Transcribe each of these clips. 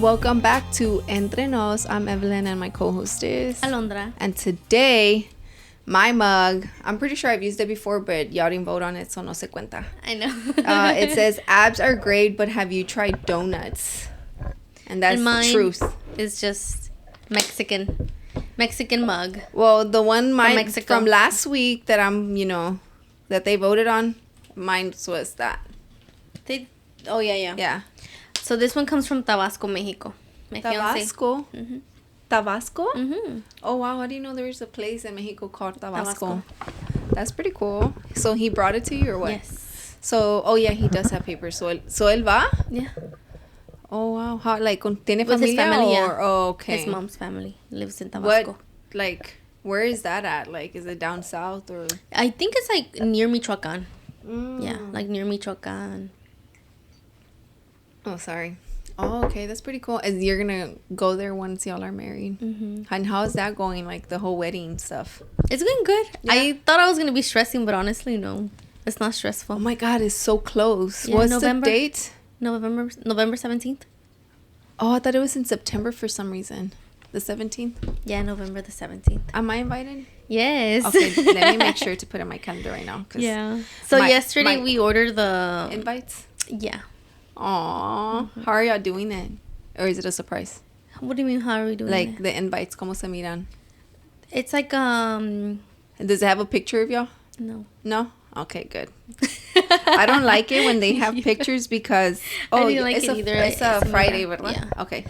Welcome back to Entre Nos. I'm Evelin and my co-host is Alondra. And today, my mug, I'm pretty sure I've used it before, but y'all didn't vote on it, so no se cuenta. I know. It says, abs are great, but have you tried donuts? And that's the truth. It's just Mexican mug. Well, the one from last week that that they voted on, mine was that. Yeah. Yeah. So this one comes from Tabasco, Mexico. Tabasco? Mm-hmm. Tabasco? Mm-hmm. Oh, wow. I didn't know there was a place in Mexico called Tabasco. That's pretty cool. So he brought it to you or what? Yes. So, he does have papers. So él va? Yeah. Oh, wow. How, tiene With his familia family, yeah. okay. His mom's family lives in Tabasco. Where is that at? Is it down south or? I think it's near Michoacan. Mm. Yeah, near Michoacan. Oh, sorry. Oh, okay. That's pretty cool. And you're going to go there once y'all are married. Mm-hmm. And how is that going? The whole wedding stuff. It's going good. Yeah. I thought I was going to be stressing, but honestly, no. It's not stressful. Oh, my God. It's so close. Yeah, What's November. the date? November 17th. Oh, I thought it was in September for some reason. The 17th? Yeah, November the 17th. Am I invited? Yes. Okay, let me make sure to put in my calendar right now. Yeah. So yesterday we ordered the... Invites? Yeah. Aww. Mm-hmm. How are y'all doing it? Or is it a surprise? What do you mean, how are we doing it? The invites, ¿cómo se miran? It's Does it have a picture of y'all? No. No? Okay, good. I don't like it when they have pictures because... I didn't like it either. It's a Friday, ¿verdad? Yeah. Okay.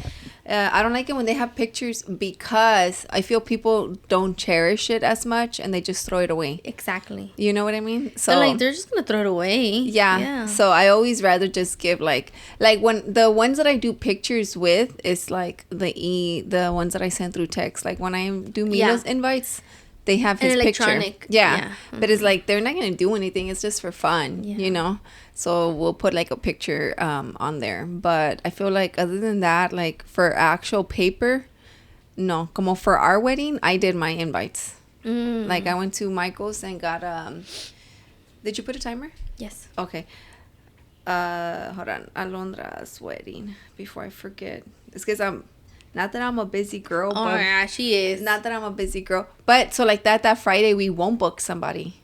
I don't like it when they have pictures because I feel people don't cherish it as much and they just throw it away. Exactly. You know what I mean? So they're just going to throw it away. Yeah. So I always rather just give when the ones that I do pictures with is the ones that I send through text. When I do Milo's invites, they have his picture. Yeah. Mm-hmm. But it's they're not going to do anything. It's just for fun, you know? So we'll put a picture on there. But I feel other than that, for actual paper, no. Como for our wedding, I did my invites. Mm. I went to Michael's and got did you put a timer? Yes. Okay. Hold on. Alondra's wedding. Before I forget. It's because not that I'm a busy girl. Oh, but yeah, she is. Not that I'm a busy girl. But so that Friday we won't book somebody.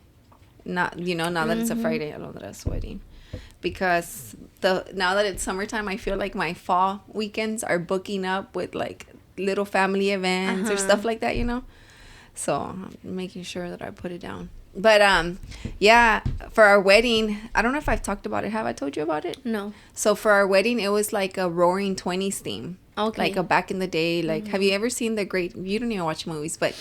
Not, now that it's a Friday, Alondra's wedding. Because now that it's summertime, I feel my fall weekends are booking up with little family events or stuff like that, So I'm making sure that I put it down. But for our wedding, I don't know if I've talked about it. Have I told you about it? No. So for our wedding, it was a Roaring 20s theme. Okay. A back in the day. Have you ever seen you don't even watch movies, but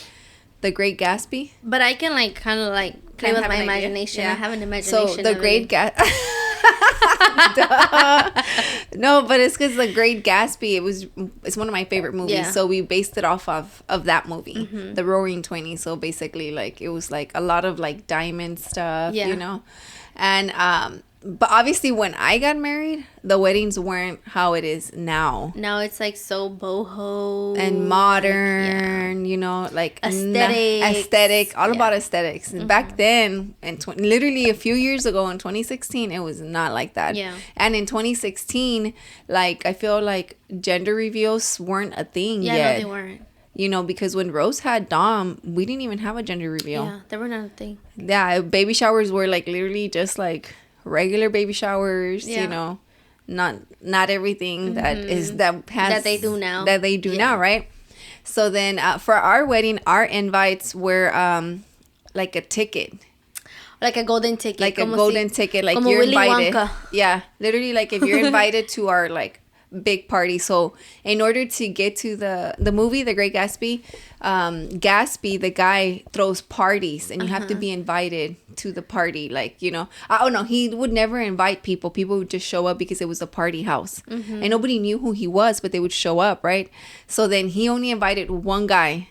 The Great Gatsby? But I can kind of play with my imagination. Yeah. I have an imagination. So The Great Gatsby. No, but it's because The Great Gatsby, it's one of my favorite movies. Yeah. So we based it off of that movie, The Roaring 20s. So basically it was a lot of diamond stuff, and but obviously when I got married, the weddings weren't how it is now. Now it's so boho and modern, aesthetic, all about aesthetics. And back then, and literally a few years ago in 2016, it was not like that. Yeah. And in 2016, I feel gender reveals weren't a thing yet. Yeah, no, they weren't. Because when Rose had Dom, we didn't even have a gender reveal. Yeah, they were not a thing. Yeah, baby showers were literally just regular baby showers, not everything that they do now, right? So then for our wedding, our invites were a ticket. Like a golden ticket. Like a golden ticket. You're Willy invited. Wonka. Yeah. Literally if you're invited to our big party. So in order to get to the movie The Great Gatsby, Gatsby, the guy, throws parties and you have to be invited to the party. Oh no, he would never invite people would just show up because it was a party house and nobody knew who he was, but they would show up, right? So then he only invited one guy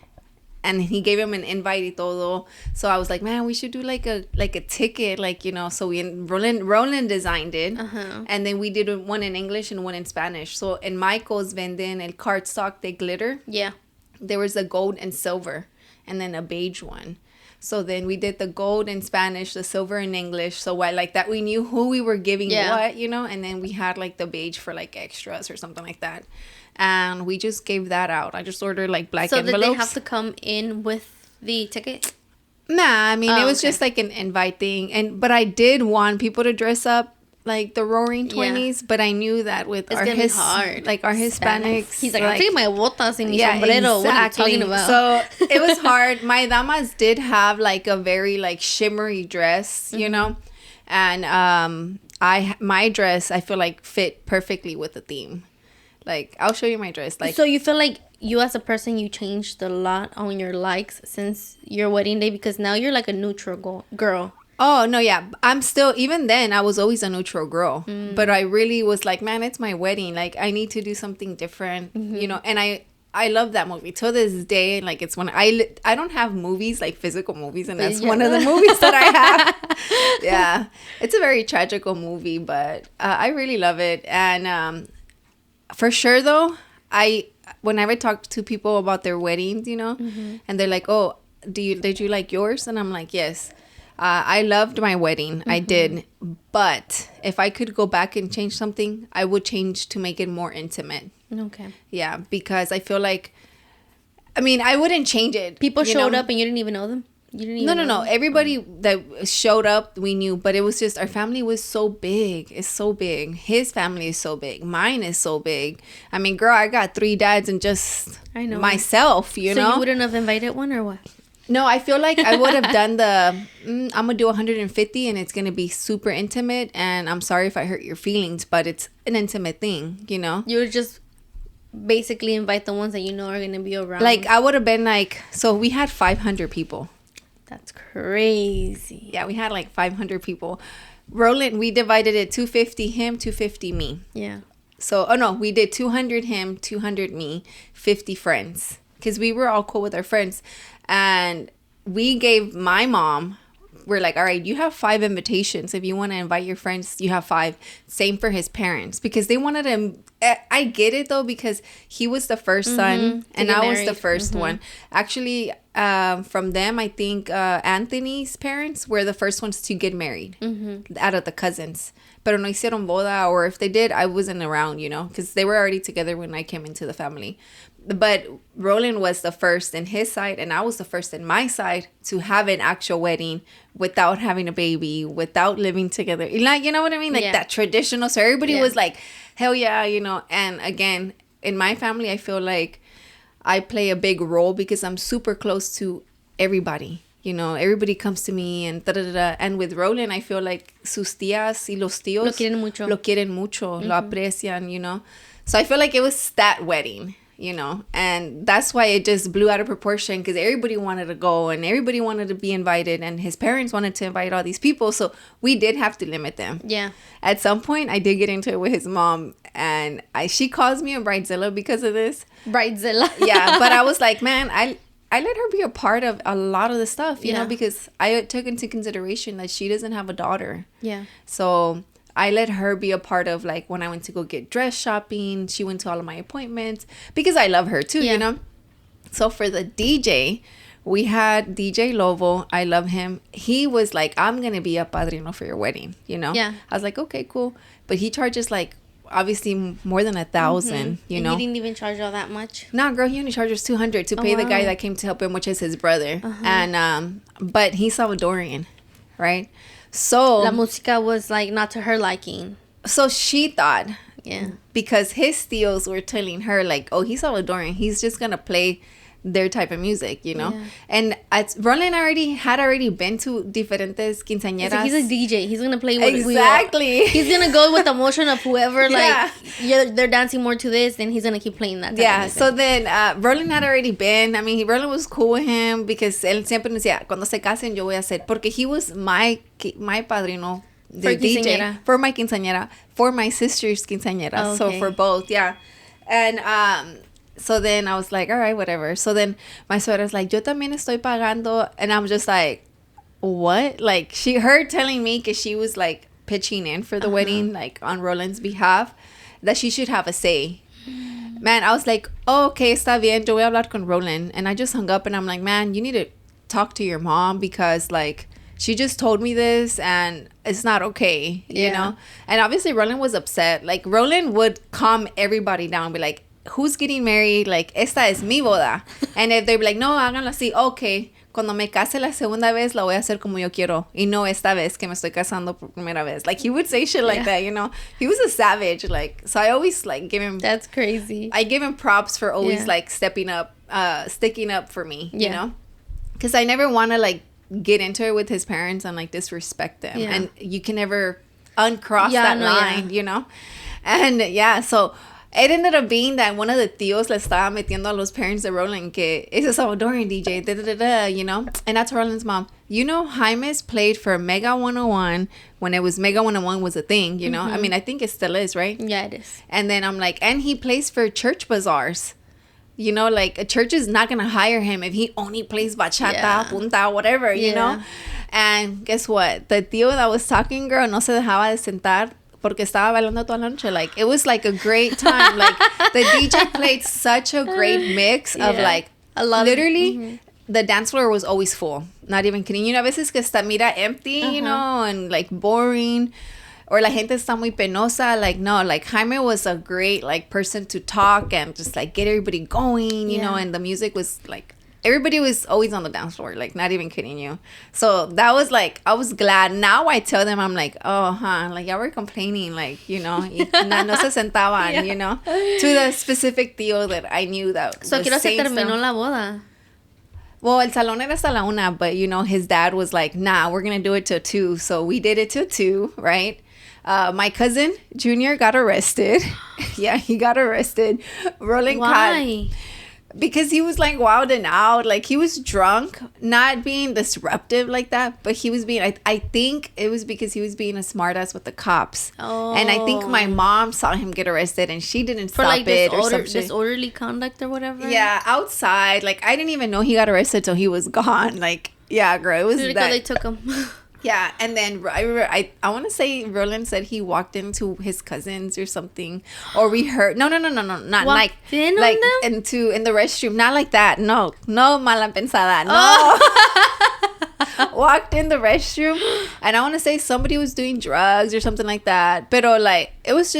and he gave him an invite y todo. So I was like, man, we should do a ticket, so Roland designed it. And then we did one in English and one in Spanish. So in Michael's venden el cardstock de glitter. Yeah. There was a gold and silver and then a beige one. So then we did the gold in Spanish, the silver in English. So what, like that, we knew who we were giving what, you know, and then we had like the beige for like extras or something like that. And we just gave that out. I just ordered like black envelopes. So did they have to come in with the ticket? Nah, I mean, it was just like an invite thing. But I did want people to dress up like the Roaring 20s, but I knew that with our hard. Like our Hispanics. He's like, I'll take my botas and mi sombrero. Exactly. What are you talking about? So it was hard. My damas did have like a very like shimmery dress, you know, and my dress I feel like fit perfectly with the theme. Like I'll show you my dress. Like, so you feel like you as a person, you changed a lot on your likes since your wedding day, because now you're like a neutral girl. Oh, no, yeah. I'm still, even then, I was always a neutral girl. But I really was like, man, it's my wedding. Like, I need to do something different, you know? And I love that movie. To this day, like, it's one, I don't have movies, like physical movies, and that's one of the movies that I have. Yeah. It's a very tragical movie, but I really love it. And for sure, though, whenever I talk to people about their weddings, you know, and they're like, oh, did you like yours? And I'm like, yes. I loved my wedding. I did. But if I could go back and change something, I would change to make it more intimate. Okay. Yeah, because I feel like, I mean, I wouldn't change it. People showed up and you didn't even know them? You didn't even No. Everybody that showed up, we knew. But it was just, our family was so big. It's so big. His family is so big. Mine is so big. I mean, girl, I got 3 dads and just myself, you know? So you wouldn't have invited one or what? No, I feel like I would have done I'm going to do 150 and it's going to be super intimate. And I'm sorry if I hurt your feelings, but it's an intimate thing, you know? You would just basically invite the ones that you know are going to be around. Like, I would have been like, so we had 500 people. That's crazy. Yeah, we had like 500 people. Roland, we divided it 250 him, 250 me. Yeah. So, we did 200 him, 200 me, 50 friends. Because we were all cool with our friends. And we gave my mom, we're like, all right, you have 5 invitations. If you want to invite your friends, you have 5. Same for his parents. Because they wanted him. I get it, though, because he was the first son. And I was the first one. Actually, from them, I think Anthony's parents were the first ones to get married. Out of the cousins. Pero no hicieron boda. Or if they did, I wasn't around, you know. Because they were already together when I came into the family. But Roland was the first in his side, and I was the first in my side to have an actual wedding without having a baby, without living together. Like, you know what I mean? Like that traditional. So everybody was like, hell yeah, you know. And again, in my family, I feel like I play a big role because I'm super close to everybody. You know, everybody comes to me and da-da-da-da. And with Roland, I feel like sus tías y los tíos lo quieren mucho, lo aprecian, you know. So I feel like it was that wedding. You know, and that's why it just blew out of proportion because everybody wanted to go and everybody wanted to be invited and his parents wanted to invite all these people. So we did have to limit them. Yeah. At some point, I did get into it with his mom and she calls me a bridezilla because of this. Bridezilla. Yeah. But I was like, man, I let her be a part of a lot of the stuff, you know, because I took into consideration that she doesn't have a daughter. Yeah. So I let her be a part of, like, when I went to go get dress shopping, she went to all of my appointments because I love her too, you know? So for the DJ, we had DJ Lovo. I love him. He was like, I'm going to be a padrino for your wedding, you know? Yeah. I was like, okay, cool. But he charges, like, obviously more than 1,000, you know? And he didn't even charge all that much? Nah, girl, he only charges 200 to pay the guy that came to help him, which is his brother. And, but he's Salvadorian, right? So La música was like not to her liking. So she thought, because his tíos were telling her like, oh, he's Salvadorian, he's just gonna play their type of music, you know. Yeah. And Roland had already been to diferentes quinceañeras. So he's a DJ. He's gonna play with He's gonna go with the motion of whoever they're dancing more to this, then he's gonna keep playing that. Yeah. So then Roland had already been. I mean, Roland was cool with him because él siempre decía, cuando se casen yo voy a hacer, porque he was my padrino de DJ for my quinceañera, for my sister's quinceañera. Oh, okay. So for both, yeah. And so then I was like, all right, whatever. So then my suegra's like, yo también estoy pagando. And I'm just like, what? Like, her telling me, because she was like pitching in for the wedding, like on Roland's behalf, that she should have a say. Man, I was like, oh, okay, está bien. Yo voy a hablar con Roland. And I just hung up and I'm like, man, you need to talk to your mom because like she just told me this and it's not okay, you know? And obviously Roland was upset. Like Roland would calm everybody down, be like, who's getting married? Like, esta es mi boda. And if they'd be like, no, háganlo así, okay. Cuando me case la segunda vez, la voy a hacer como yo quiero. Y no esta vez que me estoy casando por primera vez. Like, he would say shit like that, you know? He was a savage, like, so I always, like, give him... That's crazy. I give him props for always, like, stepping up, sticking up for me, you know? Because I never want to, like, get into it with his parents and, like, disrespect them. Yeah. And you can never uncross that line, you know? And, so... It ended up being that one of the tíos le estaba metiendo a los parents de Roland que it's a Salvadorian DJ, you know? And that's Roland's mom. You know, Jaime's played for Mega 101 when it was Mega 101 was a thing, you know? I mean, I think it still is, right? Yeah, it is. And then I'm like, and he plays for church bazaars. You know, like a church is not going to hire him if he only plays bachata, punta, whatever, you know? And guess what? The tío that was talking, girl, no se dejaba de sentar porque estaba bailando toda la noche. Like, it was like a great time. Like, the DJ played such a great mix of like, a lot literally, the dance floor was always full. Not even kidding. You know, a veces que está mira empty, you know, and like boring. Or la gente está muy penosa. Like, no, like Jaime was a great like person to talk and just like get everybody going, you know, and the music was like, everybody was always on the dance floor, like, not even kidding you. So that was like, I was glad. Now I tell them, I'm like, like, y'all were complaining, like, you know, no se sentaban, you know, to the specific tío that I knew that. So, quiero se terminó la boda. Well, el salón era hasta la 1, but, you know, his dad was like, nah, we're going to do it till 2. So we did it till 2, right? My cousin, Junior, got arrested. Yeah, he got arrested. Rolling Why? Because he was like wilding out, like he was drunk, not being disruptive like that, but he was being, I think it was because he was being a smartass with the cops. And I think my mom saw him get arrested and she didn't stop like it or something. Disorderly conduct or whatever. Yeah, outside. Like I didn't even know he got arrested till he was gone. Like, yeah, girl, it was that. They took him. Yeah, and then I want to say Roland said he walked into his cousins or something, or we heard not like in the restroom, not like that. No, mala pensada, no. Walked in the restroom, and I want to say somebody was doing drugs or something like that. But like it was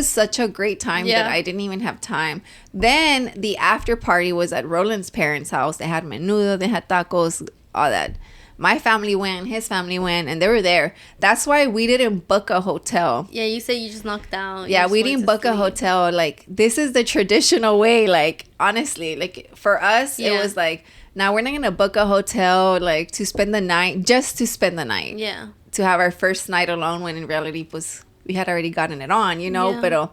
such a great time that I didn't even have time. Then the after party was at Roland's parents' house. They had menudo, they had tacos, all that. My family went, his family went, and they were there. That's why we didn't book a hotel. Yeah, you said you just knocked out. Yeah, we didn't book a hotel. Like, this is the traditional way. Like, honestly, like, for us, it was like, now we're not going to book a hotel, like, to spend the night, just to spend the night. Yeah. To have our first night alone when in reality we had already gotten it on, you know? But I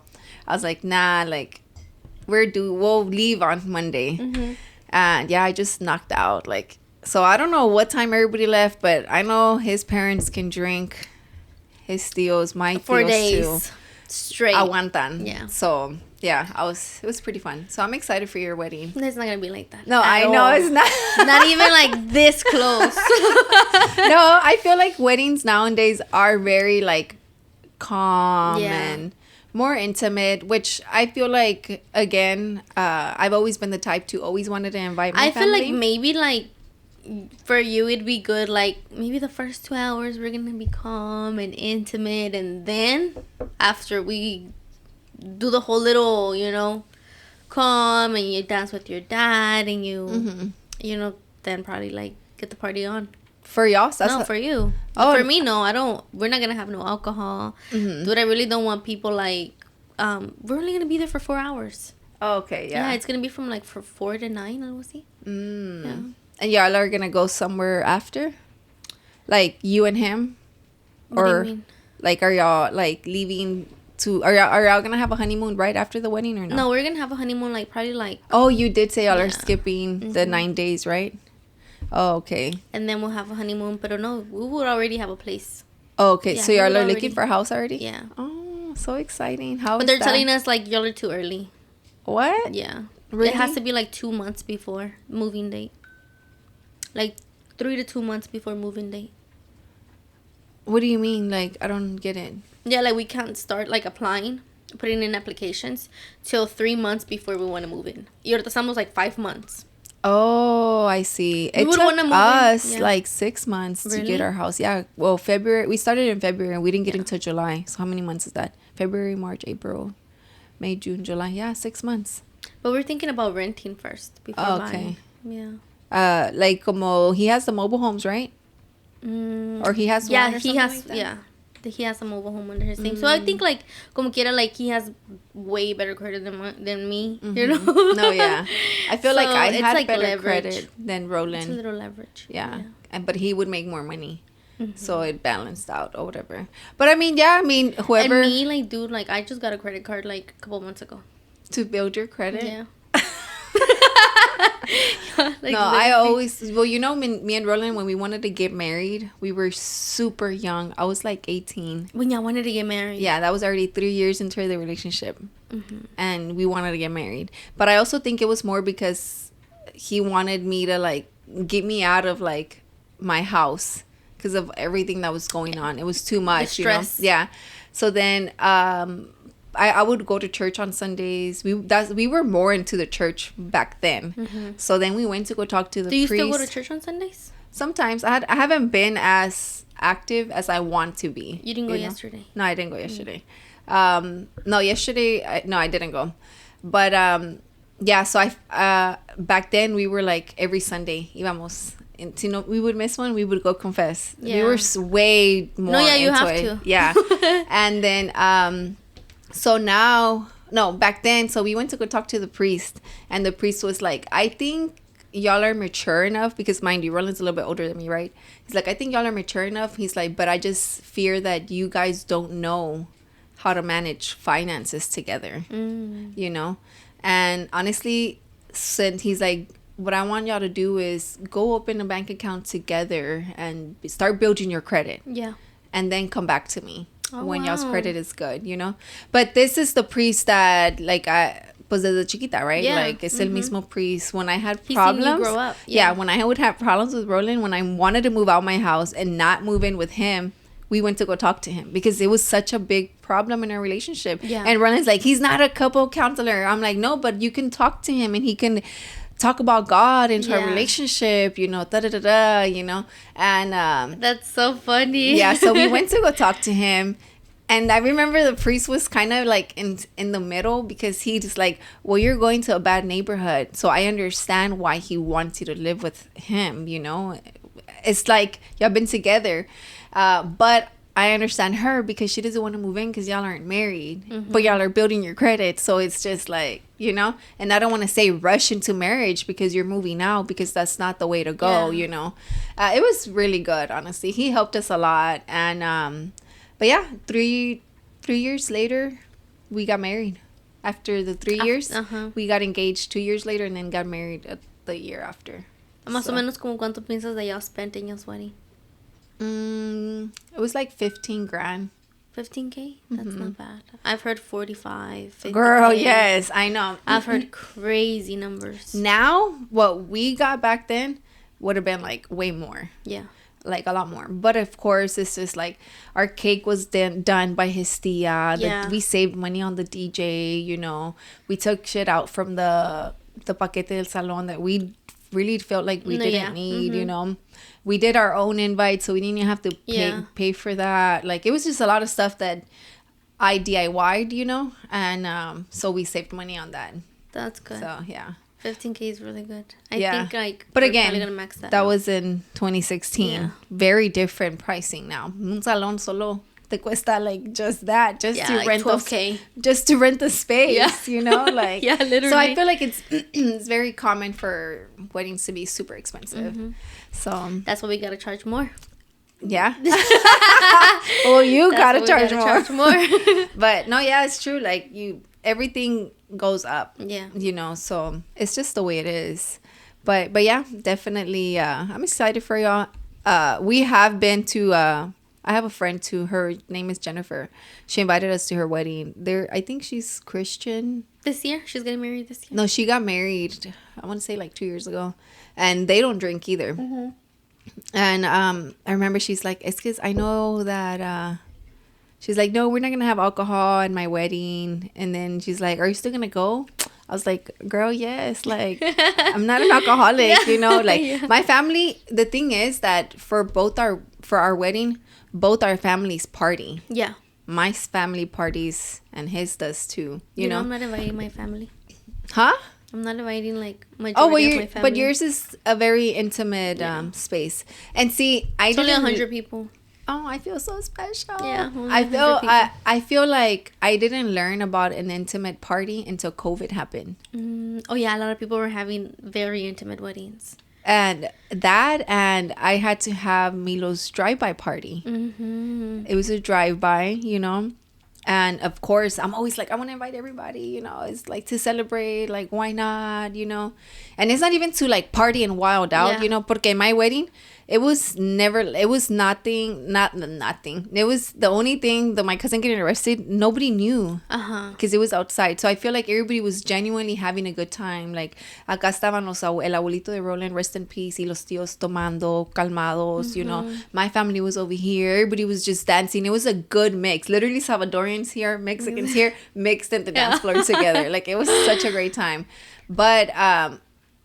was like, nah, like, we'll leave on Monday. And yeah, I just knocked out, like. So I don't know what time everybody left, but I know his parents can drink. His tíos, my tíos 4 days too. Straight. Aguantan. Yeah. So yeah, it was pretty fun. So I'm excited for your wedding. It's not gonna be like that. No, I know it's not. Not even like this close. No, I feel like weddings nowadays are very like calm and more intimate, which I feel like, again, I've always been the type to always wanted to invite my family. I feel like maybe like for you it'd be good, like maybe the first 2 hours we're gonna be calm and intimate, and then after we do the whole little, you know, calm, and you dance with your dad, and you you know, then probably like get the party on. For y'all? No, for you. For me, no, I don't. We're not gonna have no alcohol. Dude, I really don't want people like we're only gonna be there for 4 hours. Oh, okay, yeah, it's gonna be from like 4 to 9, algo así. Yeah. And y'all are gonna go somewhere after? Like, you and him? What do you mean? Like, are y'all, like, leaving to... Are y'all gonna have a honeymoon right after the wedding or no? No, we're gonna have a honeymoon, like, probably, like... Oh, you did say y'all are skipping the 9 days, right? Oh, okay. And then we'll have a honeymoon. But no, we would already have a place. Oh, okay. Yeah, so y'all are looking for a house already? Yeah. Oh, so exciting. How But they're telling us, like, y'all are too early. What? Yeah. Really? It has to be, like, 2 months before moving date. Like 3 to 2 months before moving date. What do you mean? Like, I don't get it. Yeah, like we can't start like applying, putting in applications till 3 months before we want to move in. Y ahorita estamos like 5 months. Oh, I see. It would took wanna move in. us Yeah. like 6 months to Really? get our house. Yeah. Well, February. We started in February and we didn't get until July. So how many months is that? February, March, April, May, June, July. Yeah, 6 months. But we're thinking about renting first before buying. Yeah. Like como he has the mobile homes, right? Or he has Yeah, one or he something has. like that? Yeah. He has a mobile home under his name. So I think like como quiera, like he has way better credit than me. You know. No, yeah. I feel like So I it's had like better leverage. credit than It's a Roland. little leverage. Yeah. But he would make more money. So it balanced out or whatever. But I mean, yeah, I mean, whoever. And me, like, dude, like, I just got a credit card, like, a couple months ago. To build your credit? Yeah. Like, no, I always, well, you know, me and Roland, when we wanted to get married, we were super young. I was like 18. When y'all wanted to get married. Yeah, that was already 3 years into the relationship. And we wanted to get married. But I also think it was more because he wanted me to, like, get me out of, like, my house because of everything that was going on. It was too much, The stress. you know? Yeah. So then I would go to church on Sundays. We were more into the church back then. So then we went to go talk to the priest. Do you still go to church on Sundays? Sometimes. I haven't been as active as I want to be. You didn't go yesterday? No, I didn't go yesterday. No, yesterday, I didn't go. But yeah, so I back then we were like every Sunday íbamos. And, you know, we would miss one, we would go confess. Yeah. We were way more No, yeah, you into have it. to. Yeah. And then so now, no, back then, so we went to go talk to the priest, and the priest was like, I think y'all are mature enough, because mind you, Roland's a little bit older than me, right? He's like, I think y'all are mature enough. He's like, but I just fear that you guys don't know how to manage finances together, you know? And honestly, since he's like, what I want y'all to do is go open a bank account together and start building your credit. Yeah. And then come back to me when y'all's wow. credit is good, you know? But this is the priest that, like, pues desde chiquita, right? Yeah. Like, es el mismo priest. When I had He problems. seen you grow up. Yeah, when I would have problems with Roland, when I wanted to move out my house and not move in with him, we went to go talk to him because it was such a big problem in our relationship. Yeah. And Roland's like, he's not a couple counselor. I'm like, no, but you can talk to him and he can talk about God into our relationship, you know, you know. And that's so funny. yeah, so we went to go talk to him. And I remember the priest was kind of like in the middle, because he just like, well, you're going to a bad neighborhood. So I understand why he wants you to live with him, you know. It's like y'all been together. But I understand her because she doesn't want to move in because y'all aren't married. But y'all are building your credit. So it's just like, you know. And I don't want to say rush into marriage because you're moving out, because that's not the way to go, you know. It was really good, honestly. He helped us a lot. And but yeah, 3 years later, we got married. After the 3 years, we got engaged 2 years later, and then got married the year after. Más o menos como cuánto piensas that y'all spent in y'all's wedding? It was like 15 grand. 15K? That's not bad. I've heard 45, 50K. Girl, yes, I know. I've heard crazy numbers. Now, what we got back then would have been like way more. Yeah. Like a lot more. But of course, it's just like our cake was done by his tia. Yeah. We saved money on the DJ, you know. We took shit out from the paquete del salon that we really felt like we didn't need, you know. We did our own invite, so we didn't even have to pay for that. Like, it was just a lot of stuff that I DIY'd, you know. And so we saved money on that. That's good. So, yeah. 15K is really good. I think like, but we're again, probably gonna max that that out. was in 2016. Yeah. Very different pricing now. Un salón solo te cuesta like just that, just to like rent 12K. just to rent the space, you know, like yeah, literally. So I feel like it's very common for weddings to be super expensive. So that's why we gotta charge more. Yeah. Well, you gotta charge more. more. But no, yeah, it's true. Like everything goes up. Yeah. You know, so it's just the way it is. But yeah, definitely. I'm excited for y'all. We have been to. I have a friend too. Her name is Jennifer. She invited us to her wedding. I think she's Christian. This year, she's getting married this year. No, she got married. I want to say like 2 years ago, and they don't drink either. And I remember she's like, "It's because I know that." She's like, "No, we're not gonna have alcohol at my wedding." And then she's like, "Are you still gonna go?" I was like, girl, yes, like, I'm not an alcoholic, you know, like, my family, the thing is that for our wedding, both our families party. Yeah. My family parties, and his does too, you know? I'm not inviting my family. Huh? I'm not inviting, like, majority of my family. But yours is a very intimate space. And see, it's only 100 people. Oh, I feel so special. Yeah. I feel like I didn't learn about an intimate party until COVID happened. Oh yeah, a lot of people were having very intimate weddings. And I had to have Milo's drive-by party. Mm-hmm. It was a drive-by, you know. And of course, I'm always like, I want to invite everybody, you know. It's like to celebrate, like, why not, you know. And it's not even to like party and wild out, you know. Porque in my wedding, it was nothing. It was the only thing that my cousin getting arrested, nobody knew. Because it was outside. So I feel like everybody was genuinely having a good time. Like, acá estaban el abuelito de Roland, rest in peace, y los tíos tomando, calmados, you know. My family was over here. Everybody was just dancing. It was a good mix. Literally Salvadorians here, Mexicans here, mixed in the dance floor together. Like, it was such a great time. But,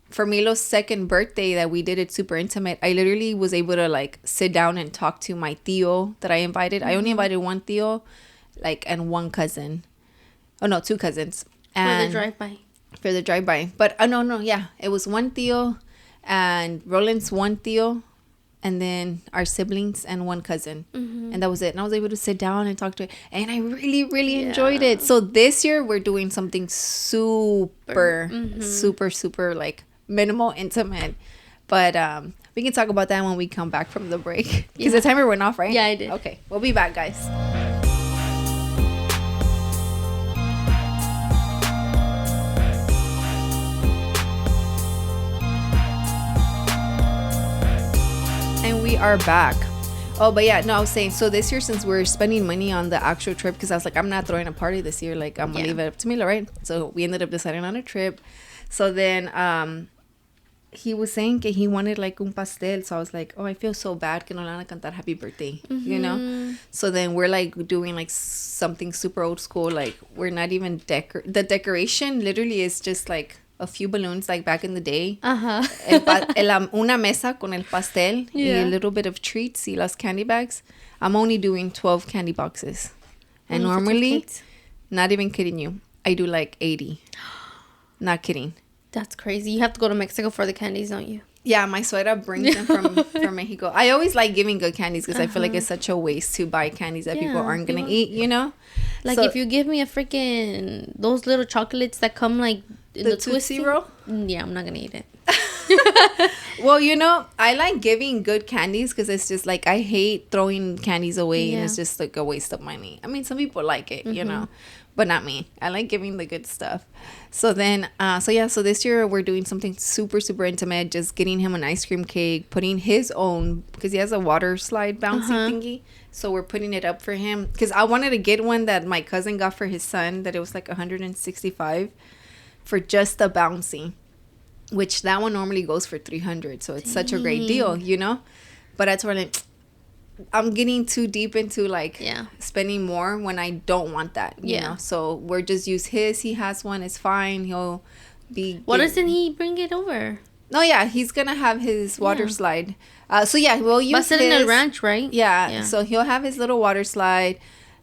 for Milo's second birthday that we did it super intimate, I literally was able to like sit down and talk to my tío that I invited. I only invited one tío, like, and one cousin. Oh no, two cousins. And for the drive-by. But no, yeah. It was one tío and Roland's one tío and then our siblings and one cousin. And that was it. And I was able to sit down and talk to it. And I really, really enjoyed it. So this year we're doing something super like minimal, intimate, but we can talk about that when we come back from the break because the timer went off, right? Yeah, I did. Okay, we'll be back, guys. And we are back. Oh, but yeah, no, I was saying, so this year, since we're spending money on the actual trip, because I was like, I'm not throwing a party this year, like, I'm gonna leave it up to Mila, right? So we ended up deciding on a trip. So then he was saying that he wanted like un pastel. So I was like, oh, I feel so bad que no le van a cantar happy birthday, you know? So then we're like doing like something super old school. Like, we're not even the decoration literally is just like a few balloons like back in the day. Una mesa con el pastel y a little bit of treats y las candy bags. I'm only doing 12 candy boxes. And normally, not even kidding you, I do like 80. Not kidding. That's crazy. You have to go to Mexico for the candies, don't you? Yeah, my suegra brings them from Mexico. I always like giving good candies because I feel like it's such a waste to buy candies that people aren't going to eat, you know? Like, if you give me those little chocolates that come like in the Tootsie Roll? Yeah, I'm not going to eat it. Well, you know, I like giving good candies because it's just like, I hate throwing candies away and it's just like a waste of money. I mean, some people like it, you know, but not me. I like giving the good stuff. So then, so this year we're doing something super, super intimate, just getting him an ice cream cake, putting his own, because he has a water slide bouncy thingy. So we're putting it up for him because I wanted to get one that my cousin got for his son, that it was like 165 for just the bouncy, which that one normally goes for 300. So it's such a great deal, you know? But that's where like, I'm getting too deep into like spending more when I don't want that, you know? So we're just use his. He has one. It's fine. He'll be... Why doesn't he bring it over? No, yeah. He's going to have his water slide. So yeah, we'll use his... in a ranch, right? Yeah. So he'll have his little water slide.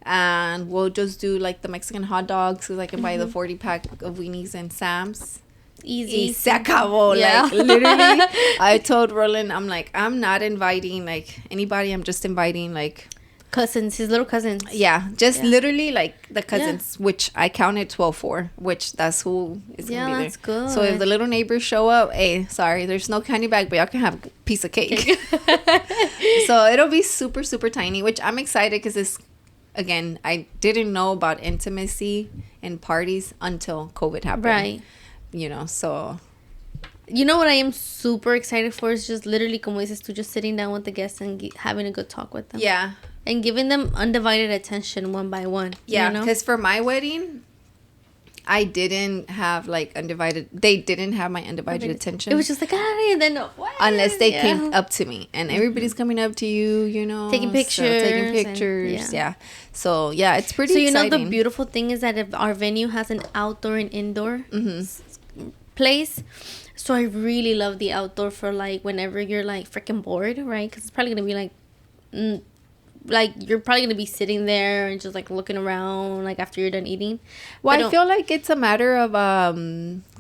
And we'll just do like the Mexican hot dogs. So I can buy the 40 pack of weenies and Sam's. Easy. Se acabó. Like, literally, I told Roland, I'm like, I'm not inviting like anybody. I'm just inviting like cousins, his little cousins. Yeah, just literally like the cousins, which I counted 12 for, which that's who is gonna be there. That's good. So if the little neighbors show up, hey, sorry, there's no candy bag, but y'all can have a piece of cake. So it'll be super, super tiny, which I'm excited because it's, again, I didn't know about intimacy and parties until COVID happened. Right. You know, so... You know what I am super excited for is just literally, como dices tú, just sitting down with the guests and having a good talk with them. Yeah. And giving them undivided attention one by one. Yeah, because for my wedding, I didn't have like undivided. They didn't have my undivided attention. It was just like, and then what? Unless they came up to me, and everybody's coming up to you, you know, taking pictures, yeah. So yeah, it's pretty. So you know, the beautiful thing is that if our venue has an outdoor and indoor place, so I really love the outdoor for like whenever you're like freaking bored, right? Because it's probably gonna be like you're probably gonna be sitting there and just like looking around like after you're done eating. Well, I feel like it's a matter of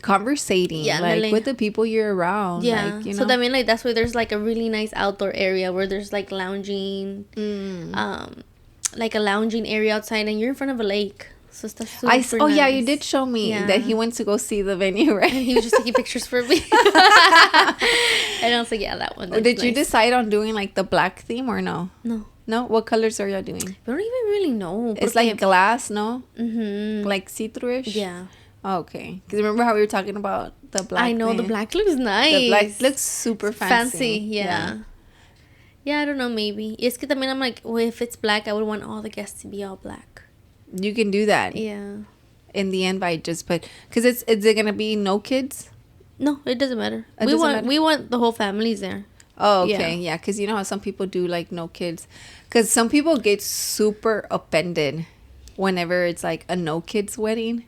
conversating, like with the people you're around. Yeah, like, you know? So I mean, like that's why there's like a really nice outdoor area where there's like lounging, like a lounging area outside, and you're in front of a lake. So stuff. Nice. Yeah, you did show me that he went to go see the venue, right? And he was just taking pictures for me. And I was like, yeah, that one. Did you decide on doing like the black theme or no? No? What colors are y'all doing? I don't even really know. It's like glass, no? Mm-hmm. Like see-through-ish? Yeah. Oh, okay. Because remember how we were talking about the black I know, thing? The black looks nice. The black looks super fancy. Yeah, I don't know, maybe. It's because I mean, I'm like, well, if it's black, I would want all the guests to be all black. You can do that. Yeah. In the invite, just put... Because is it going to be no kids? No, it doesn't matter. We want the whole families there. Oh, okay. Yeah, because you know how some people do like no kids. Because some people get super offended whenever it's like a no kids wedding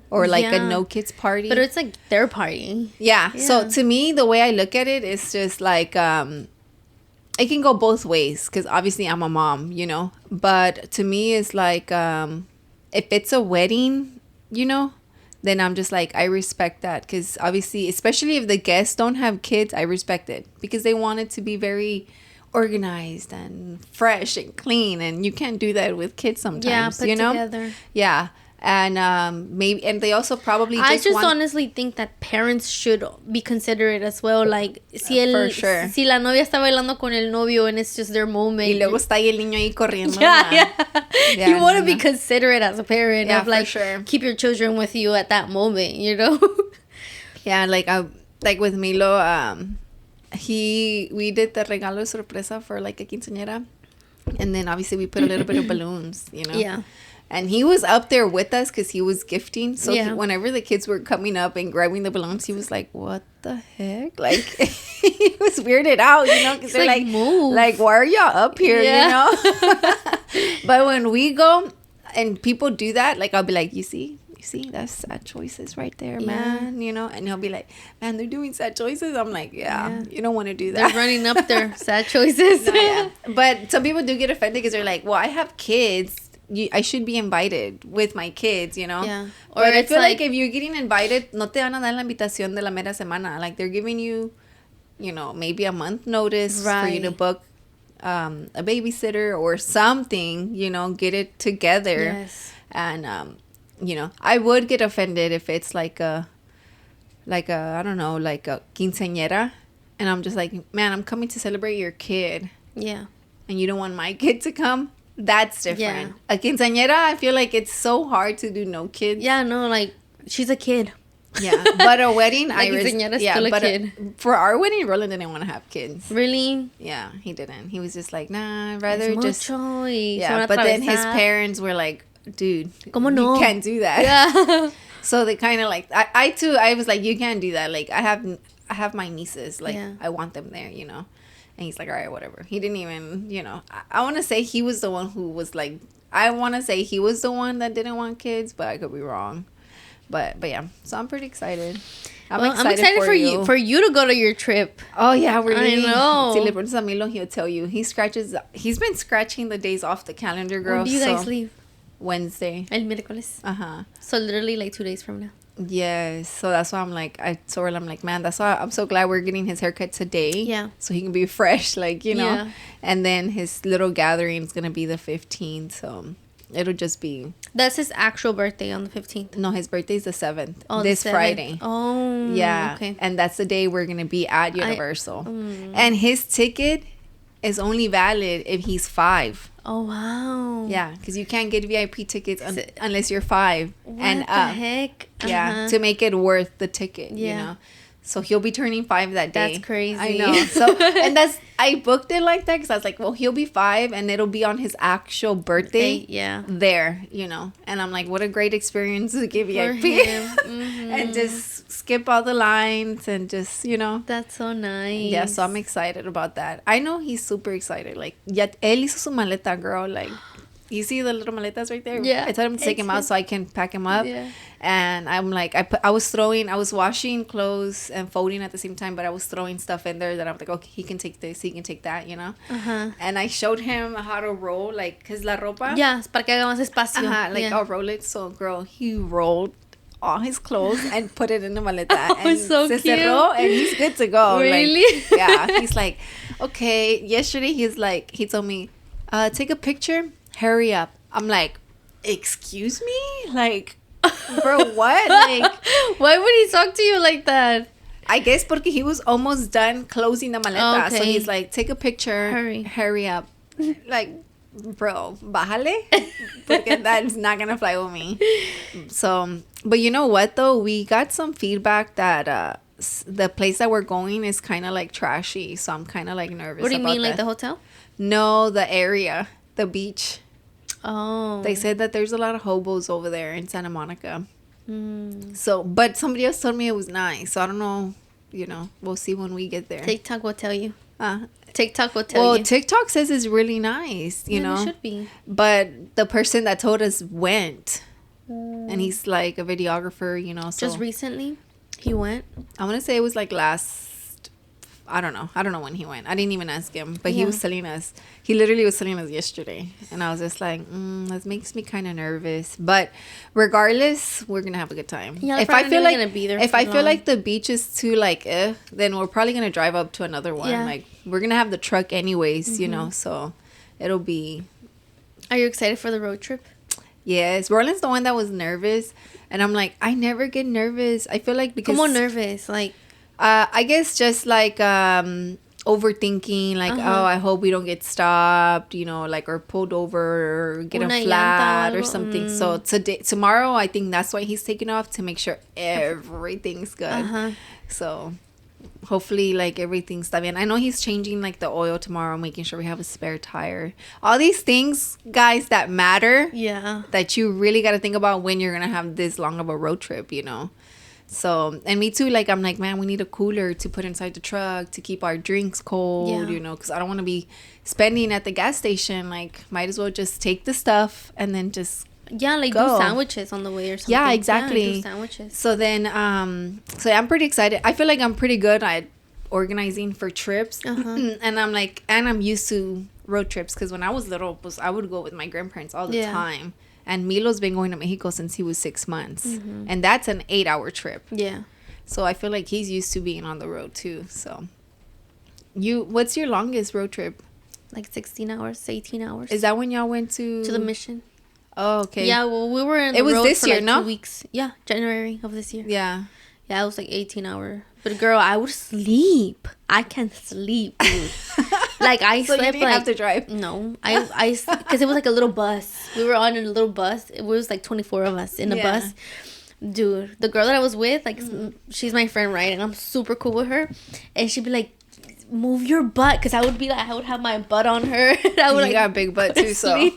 or like a no kids party. But it's like their party. Yeah. So to me, the way I look at it is just like it can go both ways because obviously I'm a mom, you know. But to me, it's like if it's a wedding, you know, then I'm just like, I respect that because obviously, especially if the guests don't have kids, I respect it because they want it to be very organized and fresh and clean, and you can't do that with kids sometimes. Yeah, you know, together. Yeah, and maybe, and they also probably. I just honestly think that parents should be considerate as well. Like, for sure. Si la novia está bailando con el novio and it's just their moment. Y luego está ahí el niño ahí corriendo. Yeah. You want to be considerate as a parent. Yeah, of like, for sure. Keep your children with you at that moment, you know? Yeah, like with Milo, we did the regalo sorpresa for like a quinceañera, and then obviously we put a little bit of balloons, you know. Yeah. And he was up there with us because he was gifting. So whenever the kids were coming up and grabbing the balloons, he was like, "What the heck?" Like he was weirded out, you know, because they're like, move. Like, why are y'all up here, you know? But when we go and people do that, like I'll be like, you see, that's sad choices right there, man. You know, and he'll be like, man, they're doing sad choices. I'm like, yeah. You don't want to do that. They're running up their sad choices. No, but some people do get offended because they're like, well, I have kids. I should be invited with my kids, you know? Yeah. Or I feel like if you're getting invited, no te van a dar la invitación de la mera semana. Like, they're giving you, you know, maybe a month notice for you to book a babysitter or something, you know, get it together. Yes. And, you know, I would get offended if it's like a I don't know, like a quinceañera. And I'm just like, man, I'm coming to celebrate your kid. Yeah. And you don't want my kid to come? That's different. Yeah. A quinceañera, I feel like it's so hard to do no kids. Yeah, no, like, she's a kid. Yeah, but a wedding, still a kid. For our wedding, Roland didn't want to have kids. Really? Yeah, he didn't. He was just like, nah, I'd rather it's just... choice. Yeah, but then his parents were like, dude, ¿Cómo no? You can't do that. Yeah. So they kind of like, I was like, you can't do that. Like, I have my nieces. Like, I want them there, you know? And he's like, all right, whatever. He didn't even, you know, I want to say he was the one who was like, I want to say he was the one that didn't want kids, but I could be wrong. But yeah, so I'm pretty excited. I'm excited for you to go to your trip. Oh yeah, we're really. I know. Si le preguntas a Milo, he'll tell you. He's been scratching the days off the calendar, girl. When do you guys leave? Wednesday. El miércoles. Uh-huh. So literally like 2 days from now. Yes, so that's why I'm like, I'm like, man, that's why I'm so glad we're getting his haircut today. Yeah. So he can be fresh, like, you know. Yeah. And then his little gathering is going to be the 15th, so it'll just be... That's his actual birthday on the 15th. No, his birthday's the 7th. Oh, this 7th. Friday. Oh, yeah. Okay. And that's the day we're going to be at Universal. And his ticket is only valid if he's 5. Oh, wow. Yeah, because you can't get VIP tickets unless you're 5 what and the heck? Yeah, to make it worth the ticket, you know. So he'll be turning 5 that day. That's crazy. I know. So, and I booked it like that because I was like, well, he'll be 5 and it'll be on his actual birthday. Yeah. There, you know. And I'm like, what a great experience to give VIP. And just skip all the lines and just, you know. That's so nice. Yeah, so I'm excited about that. I know he's super excited. Like, ya él hizo su maleta, girl. Like, you see the little maletas right there? Yeah. I told him to take him out so I can pack him up. Yeah. And I'm like, I was washing clothes and folding at the same time, but I was throwing stuff in there that I'm like, okay, he can take this, he can take that, you know? And I showed him how to roll, like, cause la ropa. Yeah, para que haga más espacio. Like, I'll roll it. So, girl, he rolled all his clothes and put it in the maleta. And so se cute. cerró and he's good to go. Really? Like, yeah. He's like, okay. Yesterday, he told me, take a picture, hurry up. I'm like, excuse me? Like, bro, what? Like, why would he talk to you like that? I guess porque he was almost done closing the maleta. Okay. So he's like, take a picture, hurry up. Like, bro, bájale. Porque that's not going to fly with me. So, but you know what, though? We got some feedback that the place that we're going is kind of like trashy. So I'm kind of like nervous. What do you mean, that. like the hotel? No, the area, the beach. Oh. They said that there's a lot of hobos over there in Santa Monica. So, but somebody else told me it was nice. So I don't know, you know, we'll see when we get there. TikTok will tell you. TikTok will tell you. Well, TikTok says it's really nice, you know. It should be. But the person that told us went. And he's like a videographer, you know. So just recently, he went. I want to say it was like I don't know when he went. I didn't even ask him, but he was telling us. He literally was telling us yesterday, and I was just like, that makes me kind of nervous. But regardless, we're gonna have a good time. Yeah, if I feel like gonna be there if I feel like the beach is too like, then we're probably gonna drive up to another one. Yeah. Like we're gonna have the truck anyways, you know. So it'll be. Are you excited for the road trip? Yes, Roland's the one that was nervous, and I'm like, I never get nervous. I feel like because Como nervous, like. I guess just like overthinking, like oh, I hope we don't get stopped, you know, like or pulled over or get a flat or something. So tomorrow, I think that's why he's taking off to make sure everything's good. So hopefully, like everything's bien. I know he's changing like the oil tomorrow, making sure we have a spare tire. All these things, guys, that matter. Yeah. That you really got to think about when you're gonna have this long of a road trip, you know. So, and me too, like, I'm like, man, we need a cooler to put inside the truck to keep our drinks cold, you know, because I don't want to be spending at the gas station. Like, might as well just take the stuff and then just like go. Do sandwiches on the way or something. Yeah, exactly. Yeah, do sandwiches. So then, so I'm pretty excited. I feel like I'm pretty good at organizing for trips. And I'm like, and I'm used to road trips because when I was little, I would go with my grandparents all the time. And Milo's been going to Mexico since he was 6 months. And that's an 8-hour trip. Yeah. So I feel like he's used to being on the road too. So what's your longest road trip? Like 16 hours, 18 hours. Is that when y'all went to the mission? Oh, okay. Yeah, well, we were in the It was road this for year, like no? 2 weeks. Yeah, January of this year. Yeah. Yeah, it was like 18 hours. But girl, I would sleep. I can't sleep, dude. Like I so slept you didn't like have to drive. No, I because it was like a little bus. We were on a little bus. It was like 24 of us in a bus. Dude, the girl that I was with, like she's my friend, right? And I'm super cool with her. And she'd be like, "Move your butt," because I would be like, I would have my butt on her. I would you got a big butt too, so I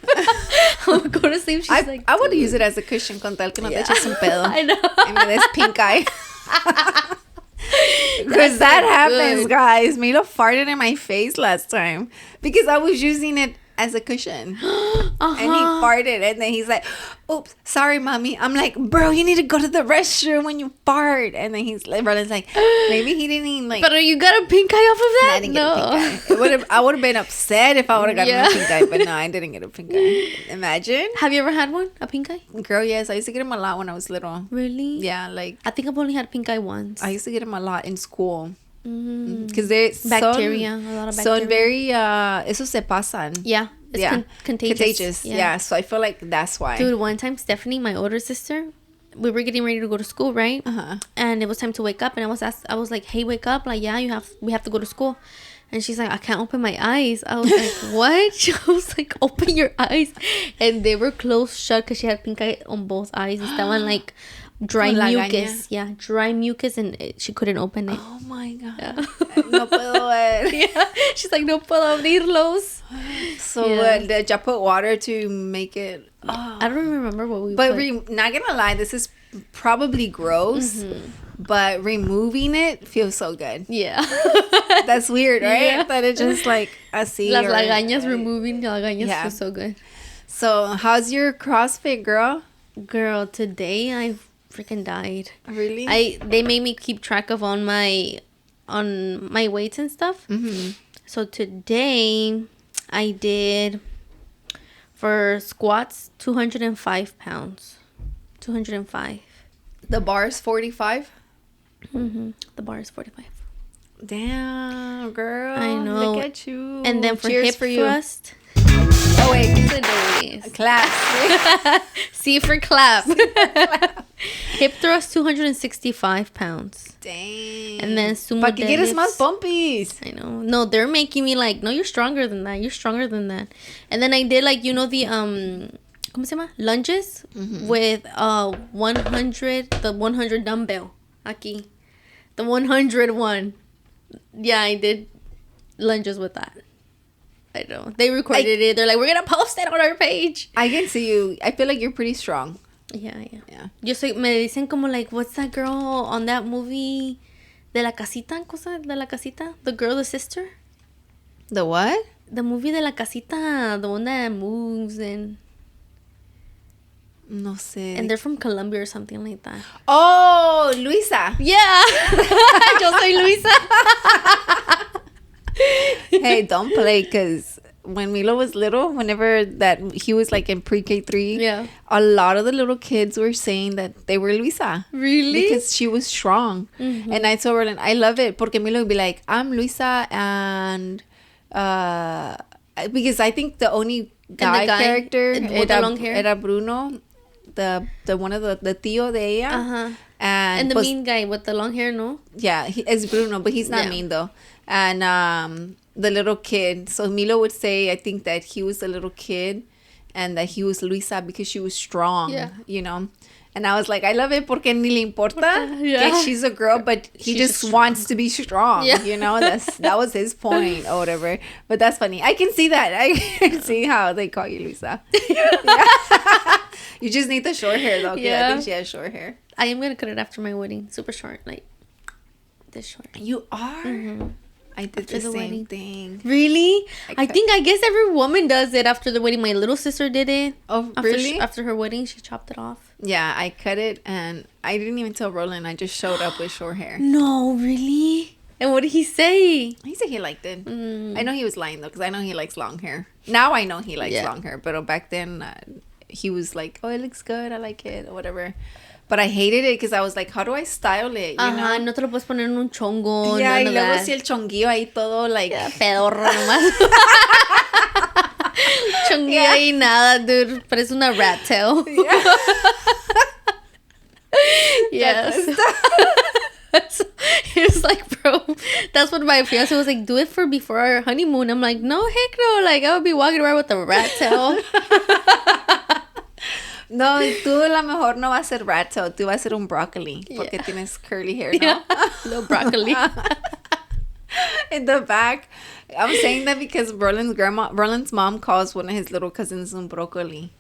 would go to sleep. She's like, I would use it as a cushion con tal que no te eches un pedo. I know. Y me des pink eye. Because that happens, good. guys. Milo farted in my face last time because I was using it as a cushion. And he farted, and then he's like, "Oops, sorry, mommy." I'm like, "Bro, you need to go to the restroom when you fart." And then he's like, "Brother's like, maybe he didn't even like." But you got a pink eye off of that? I didn't get a pink eye. I would have been upset if I would have gotten a pink eye, but no, I didn't get a pink eye. Imagine. Have you ever had one? A pink eye? Girl, yes, I used to get them a lot when I was little. Really? Yeah, like I think I've only had pink eye once. I used to get them a lot in school. Because they're bacteria, a lot of bacteria. So very eso se pasan. Yeah, it's contagious. Yeah, so I feel like that's why. Dude, one time Stephanie, my older sister, we were getting ready to go to school, right? And it was time to wake up, and I was like, "Hey, wake up!" Like, yeah, we have to go to school. And she's like, "I can't open my eyes." I was like, "What?" She was like, "Open your eyes," and they were closed shut because she had pink eye on both eyes. Estaban like dry Con mucus. Yeah, dry mucus, and she couldn't open it. Oh my God. Yeah. No puedo ver. Yeah. She's like, no puedo abrirlos. So Yeah. did you put water to make it? Oh. I don't even remember what we But put. not gonna lie, this is probably gross. But removing it feels so good. Yeah. That's weird, right? Yeah. That it just like así. Las lagañas, removing the lagañas Yeah. feels so good. So how's your CrossFit, girl? Girl, today I freaking died. Really? They made me keep track of on my weights and stuff. Mm-hmm. So today I did for squats 205 pounds. 205. The bar's 45. The bar is 45. Damn, girl. I know. Look at you. And then for Cheers hip for you. thrust. Oh wait, Clap. C for clap. Hip thrust 265 pounds. Dang. And then sumo Pa que quieres más deadlifts. pompies? I know. No, they're making me like, no, you're stronger than that. You're stronger than that. And then I did like, you know, the ¿cómo se llama? Lunges with 100, the 100 dumbbell. Aquí. The 100 one. Yeah, I did lunges with that. I know. They recorded it. They're like, we're going to post it on our page. I can see you. I feel like you're pretty strong. Yeah. Yeah. Yo soy, me dicen como like, what's that girl on that movie? De la casita, cosa de la casita? The girl, the sister? The what? The movie de la casita, the one that moves and No sé. they're from Colombia or something like that. Oh, Luisa. Yeah. Yo soy Luisa. Hey, don't play, because when Milo was little, whenever that he was like in pre-K 3, Yeah. a lot of the little kids were saying that they were Luisa. Really? Because she was strong. And I told Roland, I love it, porque Milo would be like, I'm Luisa, and because I think the only guy with character the era, long hair. era Bruno, the one of the tío de ella. Uh-huh. And And the pues, mean guy with the long hair, no? yeah, it's Bruno, but he's not Yeah. mean though. And the little kid. So Milo would say, I think that he was the little kid, and that he was Luisa because she was strong. Yeah. You know. And I was like, I love it porque ni le importa Yeah. que she's a girl, but he She's just strong. wants to be strong. Yeah. You know, that was his point or whatever. But that's funny. I can see that. I can see how they call you Luisa. Yeah. You just need the short hair though. 'Cause I Yeah. think she has short hair. I am going to cut it after my wedding. Super short. Like, this short. You are. I did After the the same wedding. thing. Really? I I guess every woman does it after the wedding. My little sister did it. Oh, After really? After her wedding, she chopped it off. Yeah, I cut it, and I didn't even tell Roland. I just showed up with short hair. No, really? And what did he say? He said he liked it. I know he was lying though, because I know he likes long hair. Now I know he likes Yeah. long hair, but back then he was like, "Oh, it looks good. I like it," or whatever. But I hated it because I was like, "How do I style it?" You Ajá, know? no te lo puedes poner en un chongo. Yeah, y none of luego that. si el chonguillo ahí todo like. Yeah, pedorro nomás. Chonguillo Yeah. y nada, dude. Parece una rat tail. Yes. So, he was like, bro, that's what my fiance was like, do it for before our honeymoon. I'm like, no, heck no. Like, I would be walking around with a rat tail. No, tú a lo mejor no vas a ser rat tail, tú vas a ser un broccoli, porque Yeah. tienes curly hair, ¿no? Little broccoli. In the back, I'm saying that because Roland's mom calls one of his little cousins un broccoli.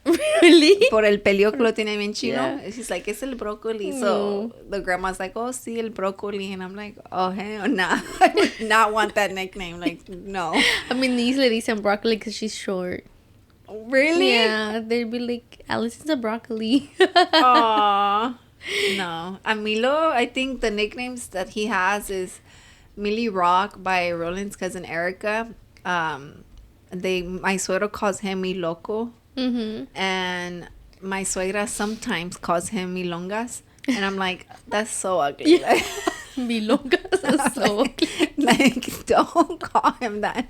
Really? Por el pelio que lo tiene bien chino. Yeah. She's like, es el broccoli. So the grandma's like, oh, sí, el broccoli. And I'm like, oh, hell nah. I would not want that nickname. Like, no. I mean, these ladies say broccoli because she's short. Really? Yeah, they'd be like, Allison's a broccoli. Aww. No. And Milo, I think the nicknames that he has is Millie Rock by Roland's cousin Erica. My suegro calls him Mi Loco. Mm-hmm. And my suegra sometimes calls him Milongas. And I'm like, that's so ugly. Yeah. Milongas is so ugly. Like, don't call him that.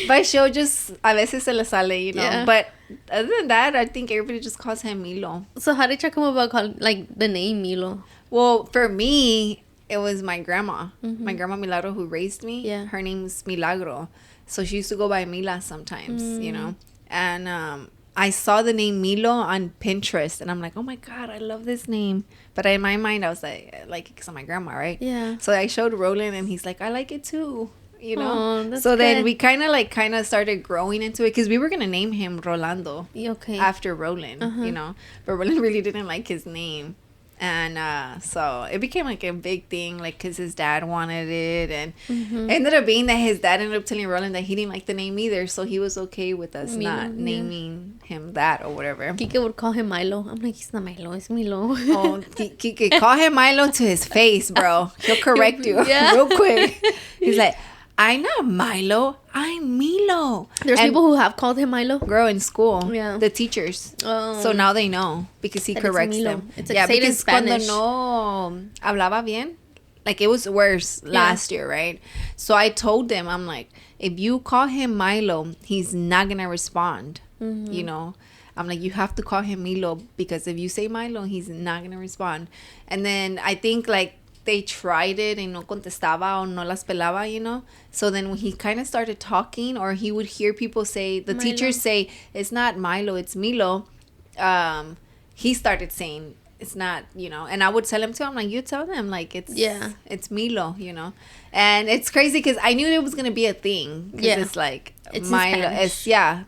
But she'll just, a veces se le sale, you know. Yeah. But other than that, I think everybody just calls him Milo. So how did you come about calling, like, the name Milo? Well, for me, it was my grandma. My grandma Milagro who raised me. Yeah. Her name's Milagro. So she used to go by Mila sometimes, you know. And I saw the name Milo on Pinterest, and I'm like, oh my God, I love this name. But in my mind, I was like because of my grandma, right? Yeah. So I showed Roland, and he's like, I like it too. You know? Oh, that's so then good. we kind of started growing into it because we were going to name him Rolando. Okay. After Roland, you know? But Roland really didn't like his name. And so it became like a big thing, like because his dad wanted it, and it ended up being that his dad ended up telling Roland that he didn't like the name either, so he was okay with us not naming him that or whatever. Kike would call him Milo. I'm like, he's not Milo, it's Milo. Oh, Kike, call him Milo to his face, bro. He'll correct you real quick. He's like, I'm not Milo, I'm Milo. There's people who have called him Milo. Girl, in school, Yeah. the teachers. Oh. So now they know because he That corrects it's Milo. them. It's like say it in Spanish. Cuando no hablaba bien, like it was worse last year, right? So I told them, I'm like, if you call him Milo, he's not gonna respond. You know, I'm like, you have to call him Milo because if you say Milo, he's not gonna respond. And then I think like they tried it and no contestaba or no las pelaba, you know? So then when he kind of started talking, or he would hear people say, the Milo. teachers say, it's not Milo, it's Milo. He started saying, it's not, you know? And I would tell him too, I'm like, you tell them, like, it's Milo, you know? And it's crazy because I knew it was going to be a thing. Because it's like, it's Milo.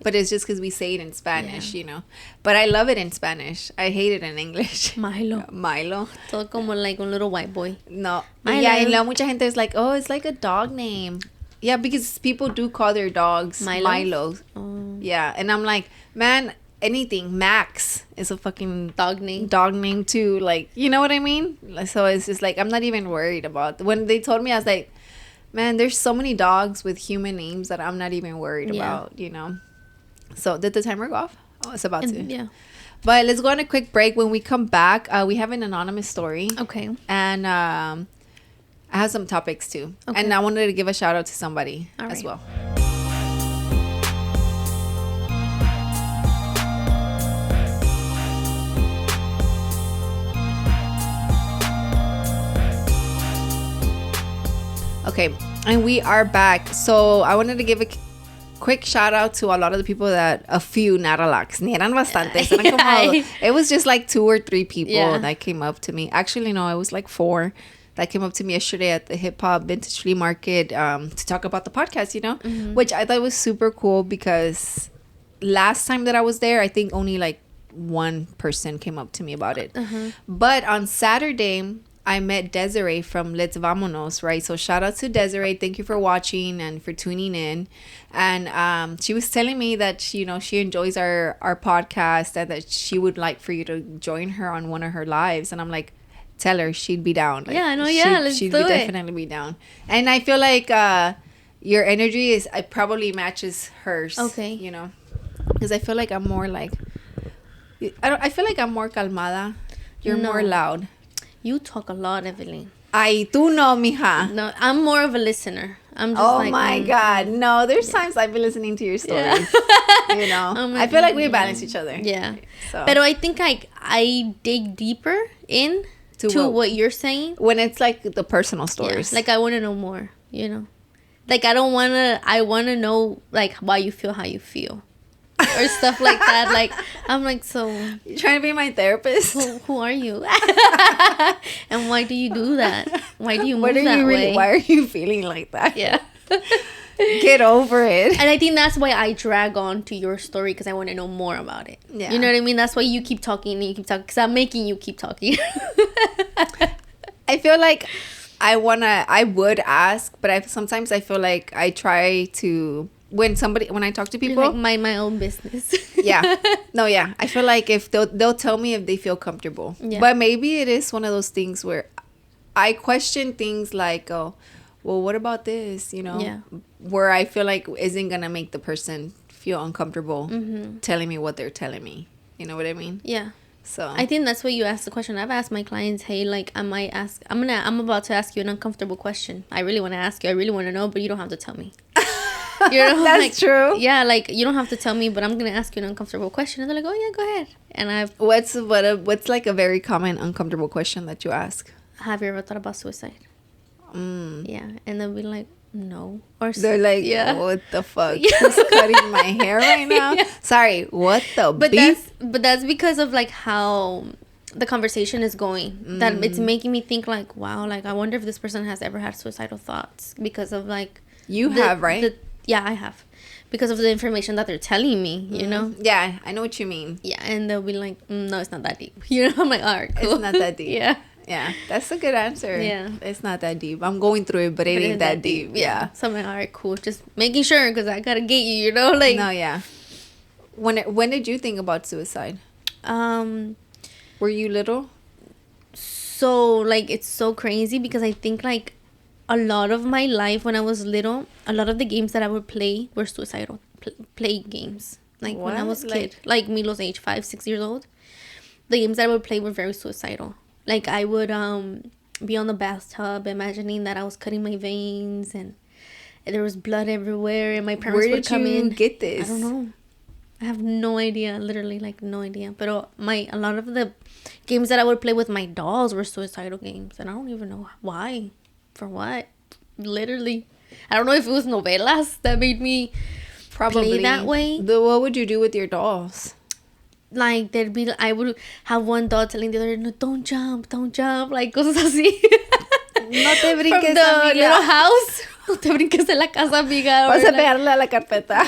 But it's just because we say it in Spanish, you know? But I love it in Spanish. I hate it in English. Milo. Milo. Todo como like un little white boy. No. Milo. Yeah, y luego mucha gente is like, oh, it's like a dog name. Yeah, because people do call their dogs Milo. Oh. Yeah, and I'm like, man, anything. Max is a fucking Dog name too. Like, you know what I mean? So it's just like, I'm not even worried about. When they told me, I was like, man, there's so many dogs with human names that I'm not even worried about, you know? So did the timer go off? Oh, it's about to. Yeah. But let's go on a quick break. When we come back, we have an anonymous story. Okay. And I have some topics too. Okay. And I wanted to give a shout out to somebody as well. Okay, and we are back. So I wanted to give a quick shout out to a lot of the people a few, not a lot, ni eran bastantes. Eran como, it was just like 2 or 3 people that came up to me. Actually, no, it was like 4 that came up to me yesterday at the hip hop vintage flea market to talk about the podcast, you know, which I thought was super cool because last time that I was there, I think only like 1 person came up to me about it. But on Saturday, I met Desiree from Let's Vamonos, right? So shout out to Desiree. Thank you for watching and for tuning in. And she was telling me that she enjoys our podcast and that she would like for you to join her on one of her lives. And I'm like, tell her she'd be down. Like, yeah, I know. Yeah, let's do it. She'd definitely be down. And I feel like your energy probably matches hers. Okay. You know, because I feel like I'm more like, I feel like I'm more calmada. You're more loud. You talk a lot, Evelyn. Tú no, mija. No, I'm more of a listener. I'm just oh my God. No, there's times I've been listening to your stories. You know? I feel like we balance each other. Yeah. So. But I think I dig deeper in to what you're saying. When it's like the personal stories. Yeah. Like I want to know more, you know? Like I want to know like why you feel how you feel. Or stuff like that. Like I'm like, so you trying to be my therapist? Who are you? And why do you do that? Why do you move way? Why are you feeling like that? Yeah. Get over it. And I think that's why I drag on to your story because I want to know more about it. Yeah. You know what I mean? That's why you keep talking and you keep talking because I'm making you keep talking. I feel like I would ask, but sometimes I feel like I try to. When I talk to people, like mind my own business. Yeah. No, yeah. I feel like if they'll tell me if they feel comfortable. Yeah. But maybe it is one of those things where I question things like, oh, well, what about this? You know, yeah. Where I feel like isn't gonna make the person feel uncomfortable telling me what they're telling me. You know what I mean? Yeah. So I think that's why you asked the question. I've asked my clients, hey, like I'm about to ask you an uncomfortable question. I really want to ask you. I really want to know, but you don't have to tell me. You know, that's like, true. Yeah, like you don't have to tell me, but I'm gonna ask you an uncomfortable question, and they're like, "Oh yeah, go ahead." And what's like a very common uncomfortable question that you ask? Have you ever thought about suicide? Yeah, and they'll be like, no. They're like, what the fuck? Who's cutting my hair right now? Sorry, what the beef? That's because of like how the conversation is going. That it's making me think like, wow, like I wonder if this person has ever had suicidal thoughts because of like have, right? Yeah, I have. Because of the information that they're telling me, you know? Yeah, I know what you mean. Yeah, and they'll be like, no, it's not that deep. You know, I'm like, all right, cool. It's not that deep. Yeah. Yeah, that's a good answer. Yeah. It's not that deep. I'm going through it, but it ain't that deep. Yeah. So I'm like, all right, cool. Just making sure because I got to get you, you know? Like. No, yeah. When did you think about suicide? Were you little? So, like, it's so crazy because I think, like, a lot of my life when I was little, a lot of the games that I would play were suicidal play games. Like, when I was a kid. Like, Milo's age, 5, 6 years old. The games that I would play were very suicidal. Like, I would be on the bathtub imagining that I was cutting my veins and there was blood everywhere and my parents would come in. Where did you get this? I don't know. I have no idea. Literally, like, no idea. But a lot of the games that I would play with my dolls were suicidal games. And I don't even know why. For what? Literally. I don't know if it was novelas that made me play that way. What would you do with your dolls? Like, I would have one doll telling the other, no, don't jump, like, cosas así. No te brinques, from the amiga. Little house. No te brinques en la casa, amiga. Vas a pegarle a la carpeta.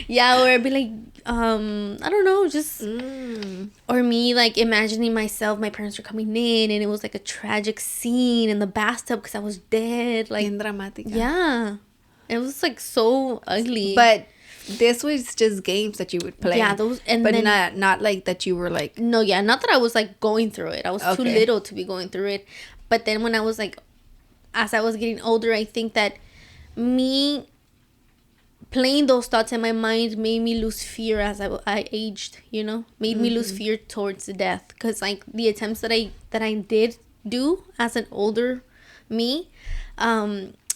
Yeah, or I'd be like, I don't know, just... Or me, like, imagining myself, my parents were coming in, and it was, like, a tragic scene in the bathtub because I was dead. Like, bien dramática. Yeah. It was, like, so ugly. But... this was just games that you would play. Yeah, but not like that you were like... No, yeah, not that I was like going through it. I was too little to be going through it. But then when I was like, as I was getting older, I think that me playing those thoughts in my mind made me lose fear as I aged, you know? Made me lose fear towards death. Because like the attempts that I did do as an older me,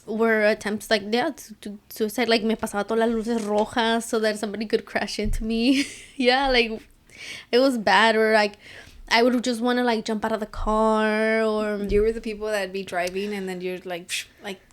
were attempts like to suicide. Like me pasaba todas las luces rojas so that somebody could crash into me. Yeah, like it was bad. Or like I would just want to like jump out of the car. Or you were the people that'd be driving and then you'd like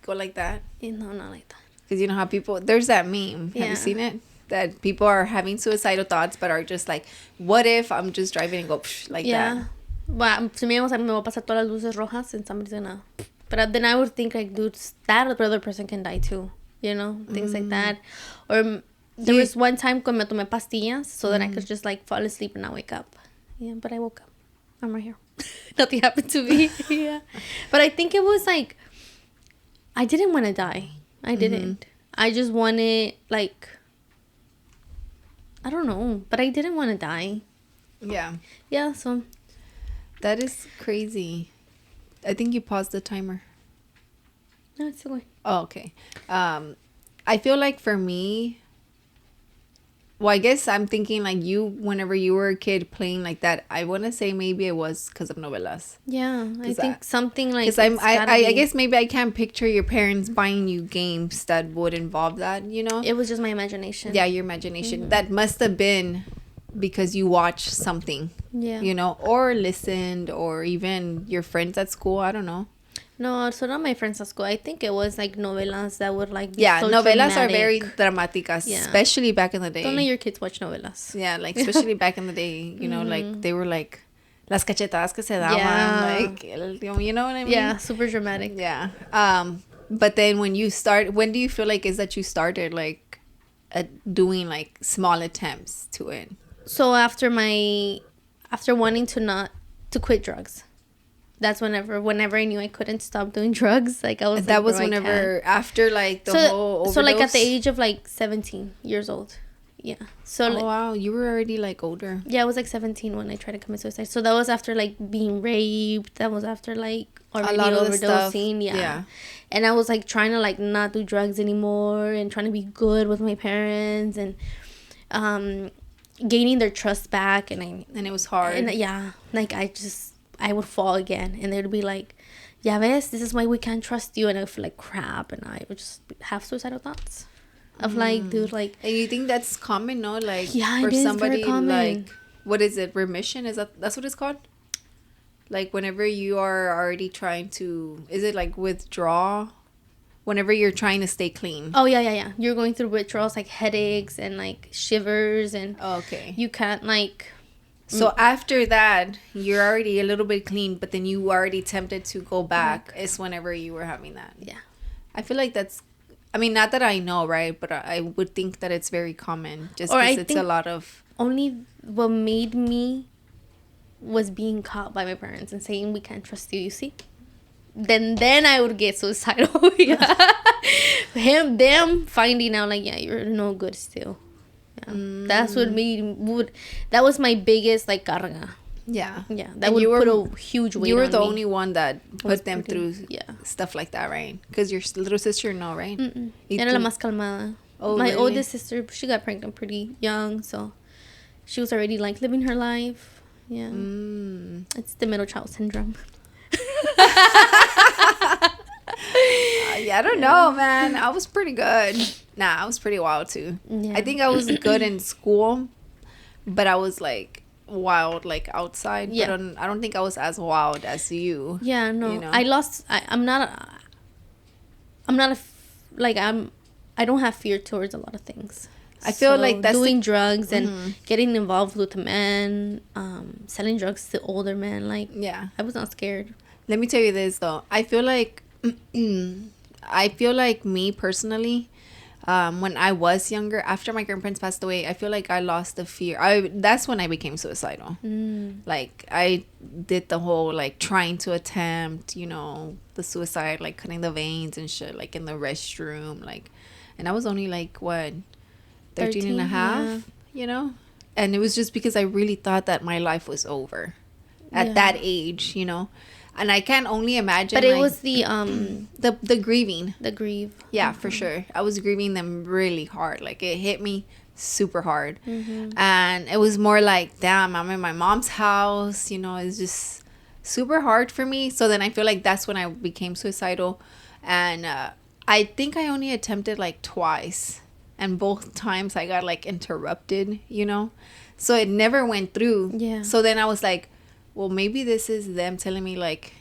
go like that. No, not like that. Because you know how people, there's that meme. Have you seen it? That people are having suicidal thoughts but are just like, what if I'm just driving and go like that? Well, to me, me va a pasar todas las luces rojas and somebody's gonna... But then I would think, like, dude, that other person can die too. You know? Things like that. Or there was one time when me tomé pastillas so that I could just, like, fall asleep and not wake up. Yeah, but I woke up. I'm right here. Nothing happened to me. Yeah. But I think it was, like, I didn't want to die. I didn't. I just wanted, like, I don't know. But I didn't want to die. Yeah. Yeah, so. That is crazy. I think you paused the timer. No, it's still going. Oh, okay. I feel like for me, well, I guess I'm thinking like you, whenever you were a kid playing like that, I want to say maybe it was because of novelas. Yeah, I think something like... Because I guess maybe I can't picture your parents buying you games that would involve that, you know? It was just my imagination. Yeah, your imagination. That must have been because you watched something. Yeah. You know, or listened, or even your friends at school. I don't know. No, so not my friends at school. I think it was like novelas that would like be so novelas dramatic. Are very dramáticas, especially back in the day. Don't let your kids watch novelas. Yeah, like especially back in the day, you know, like they were like las cachetadas que se daban, like, you know what I mean? Yeah, super dramatic. Yeah. But then when do you feel like is that you started like doing like small attempts to it? So after wanting to quit drugs, that's whenever I knew I couldn't stop doing drugs. Like I was. That was whenever after like the whole overdose. So like at the age of like 17 years old, yeah. So like, wow, you were already like older. Yeah, I was like 17 when I tried to commit suicide. So that was after like being raped. That was after like already overdosing. Yeah. And I was like trying to like not do drugs anymore and trying to be good with my parents and gaining their trust back, and it was hard. And like I would fall again, and they'd be like, "Ya ves, this is why we can't trust you," and I would feel like crap, and I would just have suicidal thoughts of like, dude, like. And you think that's common, no? Like, for somebody like, what is it? Remission? That's what it's called? Like whenever you are already trying to, is it like withdraw? whenever you're trying to stay clean. Oh, yeah. You're going through withdrawals, like headaches and like shivers, and Okay. you can't like. So after that, you're already a little bit clean, but then you already tempted to go back. Is whenever you were having that. Yeah. I feel like that's, I mean, not that I know, right? But I would think that it's very common, just Or because I it's a think lot of. Only what made me was being caught by my parents and saying, we can't trust you, you see? Then I would get suicidal. Yeah. Them finding out, like, yeah, you're no good still. Yeah. That's what that was my biggest, like, carga. Yeah. Yeah. That would put a huge weight on me. You were the only one that put them through yeah. stuff like that, right? Because your little sister, no, right? Era la más calmada. Oh, my really? oldest sister, she got pregnant pretty young, so she was already, like, living her life. Yeah. It's the middle child syndrome. Yeah, I don't know, man. I was pretty good. Nah, I was pretty wild too. Yeah. I think I was good in school, but I was like wild, like outside. Yeah. But I don't think I was as wild as you. Yeah, no. You know? I don't have fear towards a lot of things. I feel like that's doing drugs and getting involved with men, selling drugs to older men. Like, yeah, I was not scared. Let me tell you this though. I feel like me personally, when I was younger, after my grandparents passed away, I feel like I lost the fear. That's when I became suicidal. Like, I did the whole, like, trying to attempt, you know, the suicide, like cutting the veins and shit, like in the restroom, like, and I was only like, what, 13 and a half, you know? And it was just because I really thought that my life was over at that age, you know? And I can only imagine. But it was the grieving. The grieve. Yeah, for sure. I was grieving them really hard. Like, it hit me super hard. And it was more like, damn, I'm in my mom's house. You know, it's just super hard for me. So then I feel like that's when I became suicidal. And I think I only attempted like twice. And both times I got like interrupted, you know. So it never went through. Yeah. So then I was like, well, maybe this is them telling me, like,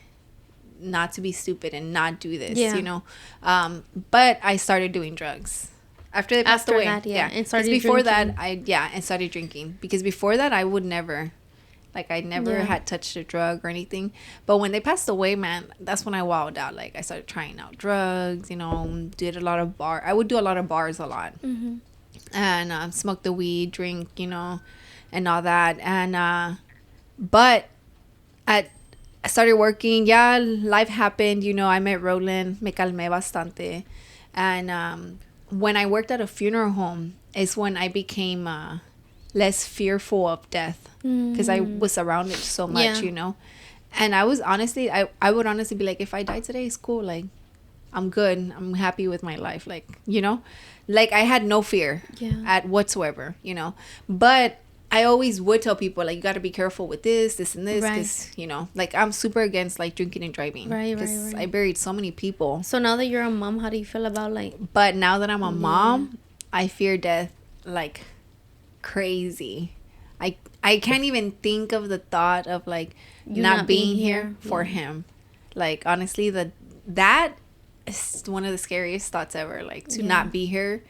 not to be stupid and not do this, you know? But I started doing drugs. After they passed away. That, yeah. And started before drinking. And started drinking. Because before that, I would never, like, I never had touched a drug or anything. But when they passed away, man, that's when I wowed out. Like, I started trying out drugs, you know, did a lot of I would do a lot of bars a lot. And smoke the weed, drink, you know, and all that. And, but I started working. Yeah, life happened. You know, I met Roland. Me calmé bastante. And when I worked at a funeral home is when I became less fearful of death. Because I was surrounded so much, you know. And I was honestly, I would honestly be like, if I die today, it's cool. Like, I'm good. I'm happy with my life. Like, you know. Like, I had no fear at whatsoever, you know. But I always would tell people, like, you got to be careful with this, and this, because, you know, like, I'm super against, like, drinking and driving. Right. I buried so many people. So now that you're a mom, how do you feel about, like... But now that I'm a mom, I fear death, like, crazy. I can't even think of the thought of, like, not being here for him. Like, honestly, that is one of the scariest thoughts ever, like, to not be here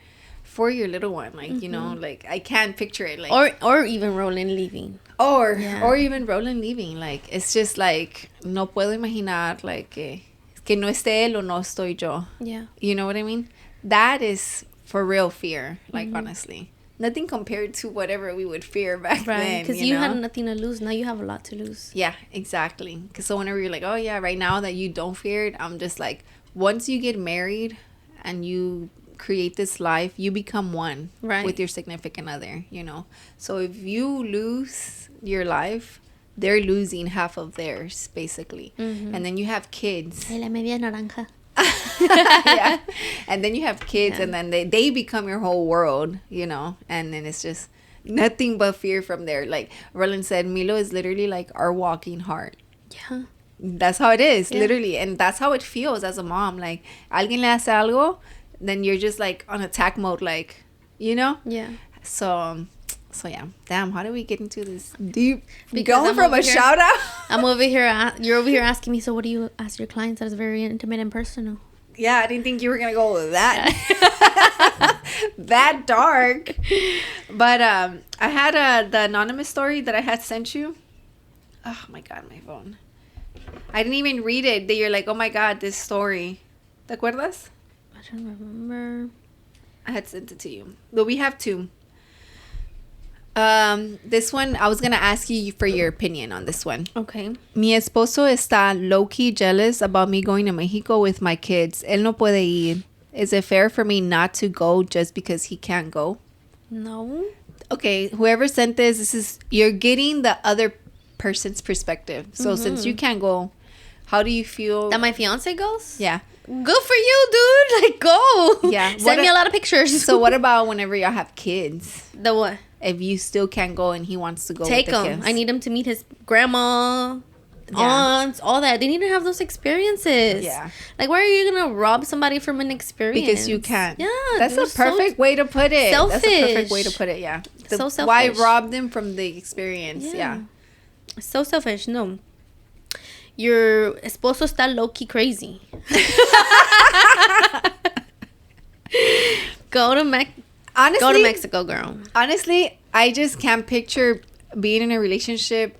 for your little one, like, you know, like, I can't picture it, like, or even Roland leaving, or even Roland leaving, like, it's just like, no puedo imaginar, like, que no esté él o no estoy yo, you know what I mean? That is for real fear, like, honestly, nothing compared to whatever we would fear back then, because you had nothing to lose. Now you have a lot to lose. Yeah, exactly. Because so whenever you're like, oh yeah, right now that you don't fear it, I'm just like, once you get married and you create this life, you become one with your significant other, you know. So if you lose your life, they're losing half of theirs, basically. And then you have kids. La media naranja. Yeah. And then you have kids, and then they become your whole world, you know. And then it's just nothing but fear from there. Like Roland said, Milo is literally like our walking heart. Yeah. That's how it is, literally. And that's how it feels as a mom. Like, alguien le hace algo, then you're just like on attack mode, like, you know? Yeah. So yeah. Damn, how do we get into this deep? Because going from a shout out. I'm over here. You're over here asking me, so what do you ask your clients that is very intimate and personal? Yeah, I didn't think you were gonna go that that dark. But I had the anonymous story that I had sent you. Oh my god, my phone. I didn't even read it. That you're like, oh my god, this story. ¿Te acuerdas? I don't remember. I had sent it to you. But we have two. This one, I was gonna ask you for your opinion on this one. Okay. Mi esposo está low-key jealous about me going to Mexico with my kids. Él no puede ir. Is it fair for me not to go just because he can't go? No. Okay, whoever sent this is, you're getting the other person's perspective. So since you can't go, how do you feel? That my fiance goes? Yeah. Good for you, dude. Like, go. Yeah. Send me a lot of pictures. So what about whenever y'all have kids? The what? If you still can't go and he wants to go Take with the him. kids. I need him to meet his grandma, aunts, all that. They need to have those experiences. Yeah. Like, why are you going to rob somebody from an experience? Because you can't. Yeah. That's a perfect way to put it. Selfish. That's a perfect way to put it, yeah. So selfish. Why rob them from the experience? Yeah. So selfish. No. Your esposo está low-key crazy. Go to Mexico, girl. Honestly, I just can't picture being in a relationship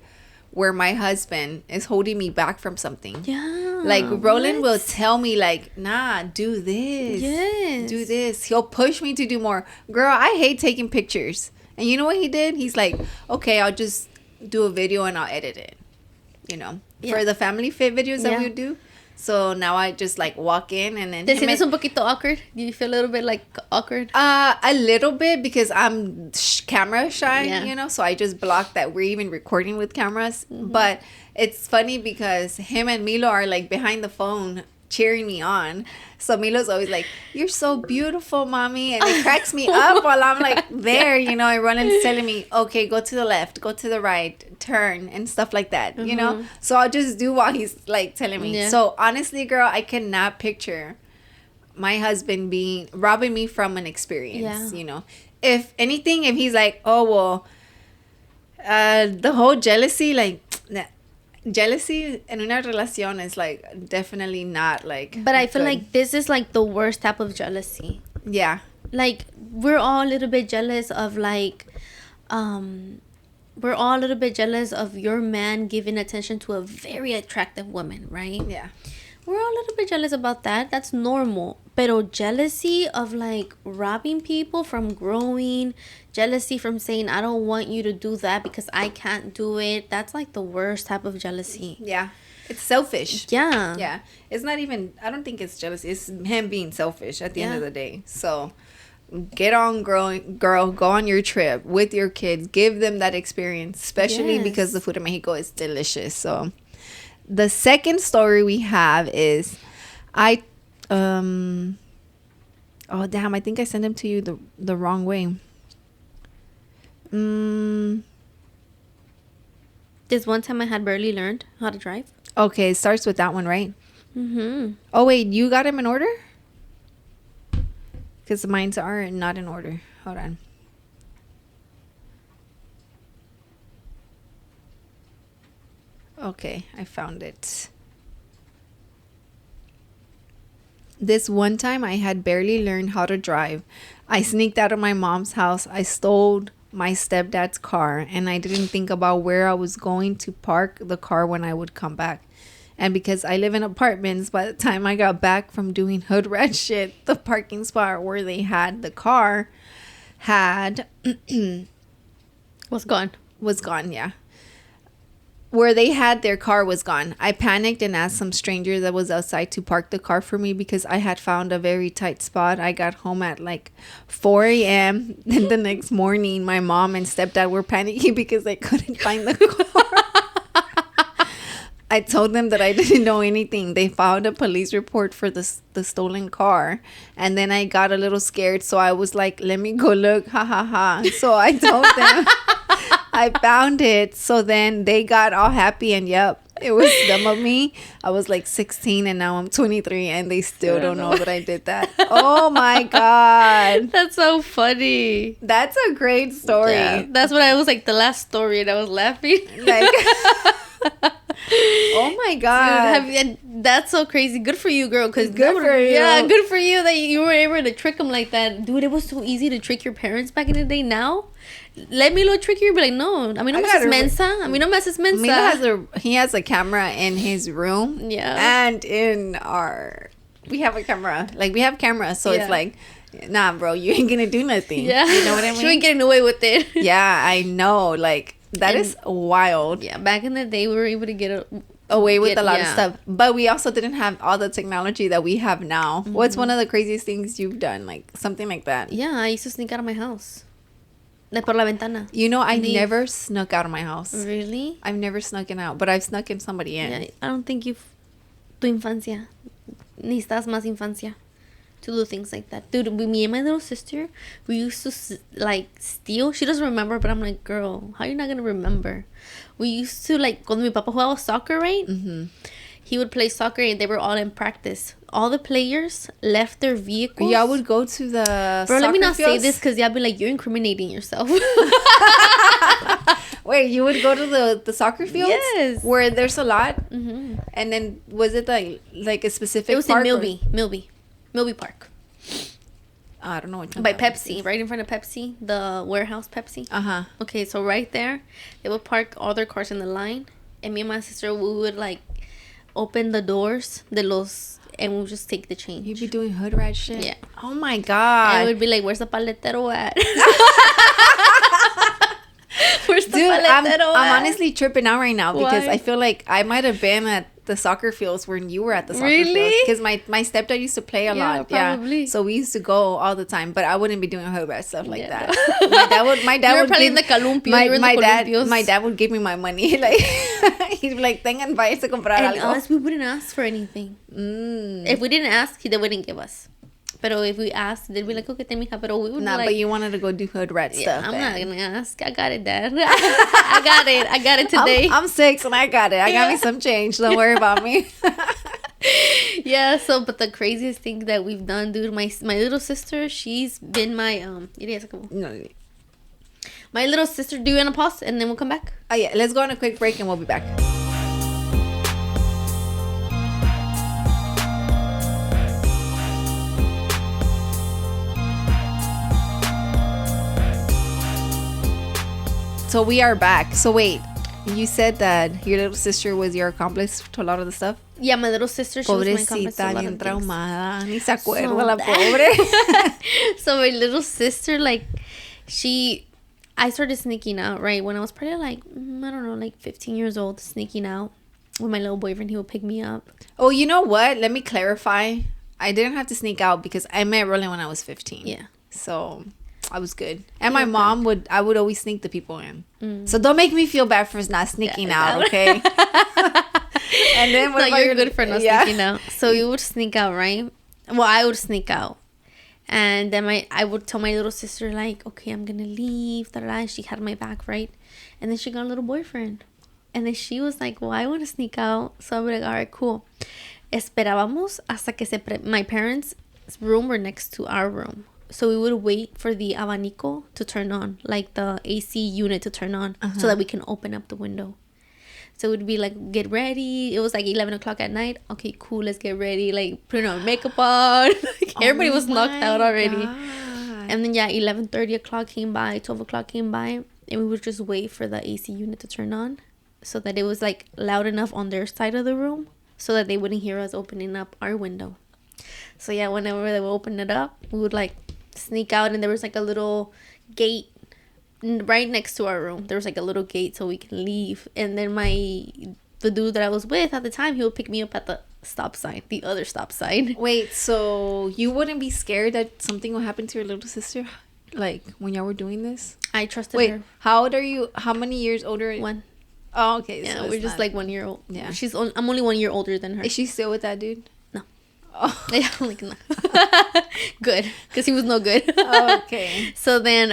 where my husband is holding me back from something. Yeah. Like, Roland will tell me, like, nah, do this. Yes. Do this. He'll push me to do more. Girl, I hate taking pictures. And you know what he did? He's like, okay, I'll just do a video and I'll edit it. You know, for the family fit videos that we do. So now I just like walk in and then. ¿Te sientes un poquito awkward? Do you feel a little bit like awkward? A little bit because I'm camera shy, you know. So I just block that we're even recording with cameras. But it's funny because him and Milo are like behind the phone cheering me on. So Milo's always like, "You're so beautiful, mommy," and it cracks me up while I'm like there, you know. And Roland's telling me, "Okay, go to the left, go to the right, turn," and stuff like that, you know. So I'll just do what he's like telling me. Yeah. So honestly, girl, I cannot picture my husband robbing me from an experience. You know, if anything, if he's like, "Oh well," the whole jealousy, like. Jealousy in una relación is like definitely not like. But I feel like this is like the worst type of jealousy. Yeah. Like, we're all a little bit jealous of like, we're all a little bit jealous of your man giving attention to a very attractive woman, right? Yeah. We're all a little bit jealous about that. That's normal. Pero jealousy of like robbing people from growing, jealousy from saying, I don't want you to do that because I can't do it. That's like the worst type of jealousy. Yeah. It's selfish. Yeah. Yeah. It's not even, I don't think it's jealousy. It's him being selfish at the end of the day. So get on, girl. Go on your trip with your kids. Give them that experience, especially because the food in Mexico is delicious. So the second story we have is oh damn, I think I sent him to you the wrong way. This one time I had barely learned how to drive. Okay, it starts with that one, right? Oh wait, you got him in order? Because mine's are not in order. Hold on. Okay, I found it. This one time I had barely learned how to drive. I sneaked out of my mom's house. I stole my stepdad's car and I didn't think about where I was going to park the car when I would come back. And because I live in apartments, by the time I got back from doing hood rat shit, the parking spot where they had the car was gone, yeah. Where they had their car was gone. I panicked and asked some stranger that was outside to park the car for me because I had found a very tight spot. I got home at like 4 a.m. Then the next morning, my mom and stepdad were panicking because they couldn't find the car. I told them that I didn't know anything. They filed a police report for the stolen car. And then I got a little scared. So I was like, let me go look. Ha ha ha. So I told them I found it. So then they got all happy. And yep, it was dumb of me. I was like 16 and now I'm 23. And they still don't know that I did that. Oh my God. That's so funny. That's a great story. Yeah, that's what I was like, the last story. And I was laughing. Like... Oh my God. Dude, That's so crazy. Good for you, girl. Cause Good for you. Yeah, good for you that you were able to trick them like that. Dude, it was so easy to trick your parents back in the day. Now, let me look trick you. Be like, no. A mí no me haces mensa. A mí no me haces mensa. He has a camera in his room. Yeah. And in we have a camera. Like, we have cameras. So it's like, nah, bro, you ain't gonna do nothing. Yeah. You know what I mean? She ain't getting away with it. Yeah, I know. Like, that is wild. Yeah, back in the day, we were able to get away with a lot of stuff. But we also didn't have all the technology that we have now. Mm-hmm. What's one of the craziest things you've done? Like, something like that? Yeah, I used to sneak out of my house. Por la ventana. You know, I never snuck out of my house. Really? I've never snuck out, but I've snuck in somebody in. Yeah, I don't think tu infancia. Necesitas más infancia to do things like that. Dude, me and my little sister, we used to, like, steal. She doesn't remember, but I'm like, girl, how are you not going to remember? We used to, like, cuando mi papá jugaba soccer, right? Mm-hmm. He would play soccer, and they were all in practice. All the players left their vehicles. Y'all would go to the Bro, let me not fields? say this, because y'all be like, you're incriminating yourself. Wait, you would go to the soccer fields? Yes. Where there's a lot? Mm-hmm. And then, was it like a specific It was park? in Milby Park. I don't know what by Pepsi, right in front of Pepsi, the warehouse Pepsi. Uh-huh. Okay, so right there, they would park all their cars in the line, and me and my sister, we would, like, open the doors and we would just take the change. You'd be doing hood rat shit? Yeah. Oh my God. And we'd be like, where's the paletero at? Where's the Dude, paletero I'm honestly tripping out right now because Why? I feel like I might have been at the soccer fields when you were at the soccer Really? fields. Because my stepdad used to play a lot. Probably. Yeah. So we used to go all the time, but I wouldn't be doing hood rat stuff like Yeah. that. My dad You were would probably give, in the columpio. my dad would give me my money. Like, he'd be like, tengan, vayas a comprar And algo. us, we wouldn't ask for anything. If we didn't ask, they wouldn't give us. Pero if we asked, they'd be like, okay, mija. Pero we would Nah, like, but you wanted to go do hood rat stuff. I'm not gonna ask. I got it, Dad. I got it today. I'm 6 and I got it. I got me some change. Don't worry about me. Yeah. So, but the craziest thing that we've done, dude, my little sister, she's been my No. my little sister. Do you want to pause and then we'll come back? Oh yeah, let's go on a quick break and we'll be back. So we are back. So wait, you said that your little sister was your accomplice to a lot of the stuff? Yeah, my little sister, she was my accomplice to a Pobrecita, lot bien of things. traumada. Ni se acuerda So la bad. pobre. So my little sister, like, I started sneaking out, right? When I was probably like, I don't know, like 15 years old, sneaking out with my little boyfriend. He would pick me up. Oh, you know what? Let me clarify. I didn't have to sneak out because I met Rollie when I was 15. Yeah. So I was good. And my mom I would always sneak the people in. So don't make me feel bad for not sneaking out, okay? And then No, you're good for not sneaking out. So you would sneak out, right? Well, I would sneak out. And then I would tell my little sister, like, okay, I'm going to leave. And she had my back, right? And then she got a little boyfriend. And then she was like, well, I want to sneak out. So I'm like, all right, cool. Esperábamos hasta que my parents' room were next to our room. So we would wait for the abanico to turn on, like the AC unit to turn on, so that we can open up the window. So it would be like, get ready. It was like 11 o'clock at night. Okay, cool, let's get ready. Like, putting our makeup on. Everybody was knocked out already. God. And then, 11:30 o'clock came by, 12 o'clock came by. And we would just wait for the AC unit to turn on so that it was, like, loud enough on their side of the room so that they wouldn't hear us opening up our window. So, whenever they would open it up, we would, like, sneak out. And there was, like, a little gate right next to our room. There was like a little gate so we can leave. And then the dude that I was with at the time, he would pick me up at the stop sign, the other stop sign. Wait, so you wouldn't be scared that something will happen to your little sister, like when y'all were doing this? I trusted her. How old are you? How many years older? 1. Oh, okay. Yeah, so we're just like 1 year old. Yeah, I'm only 1 year older than her. Is she still with that dude? No. Oh. Yeah, like, no. Good, because he was no good. Okay. So then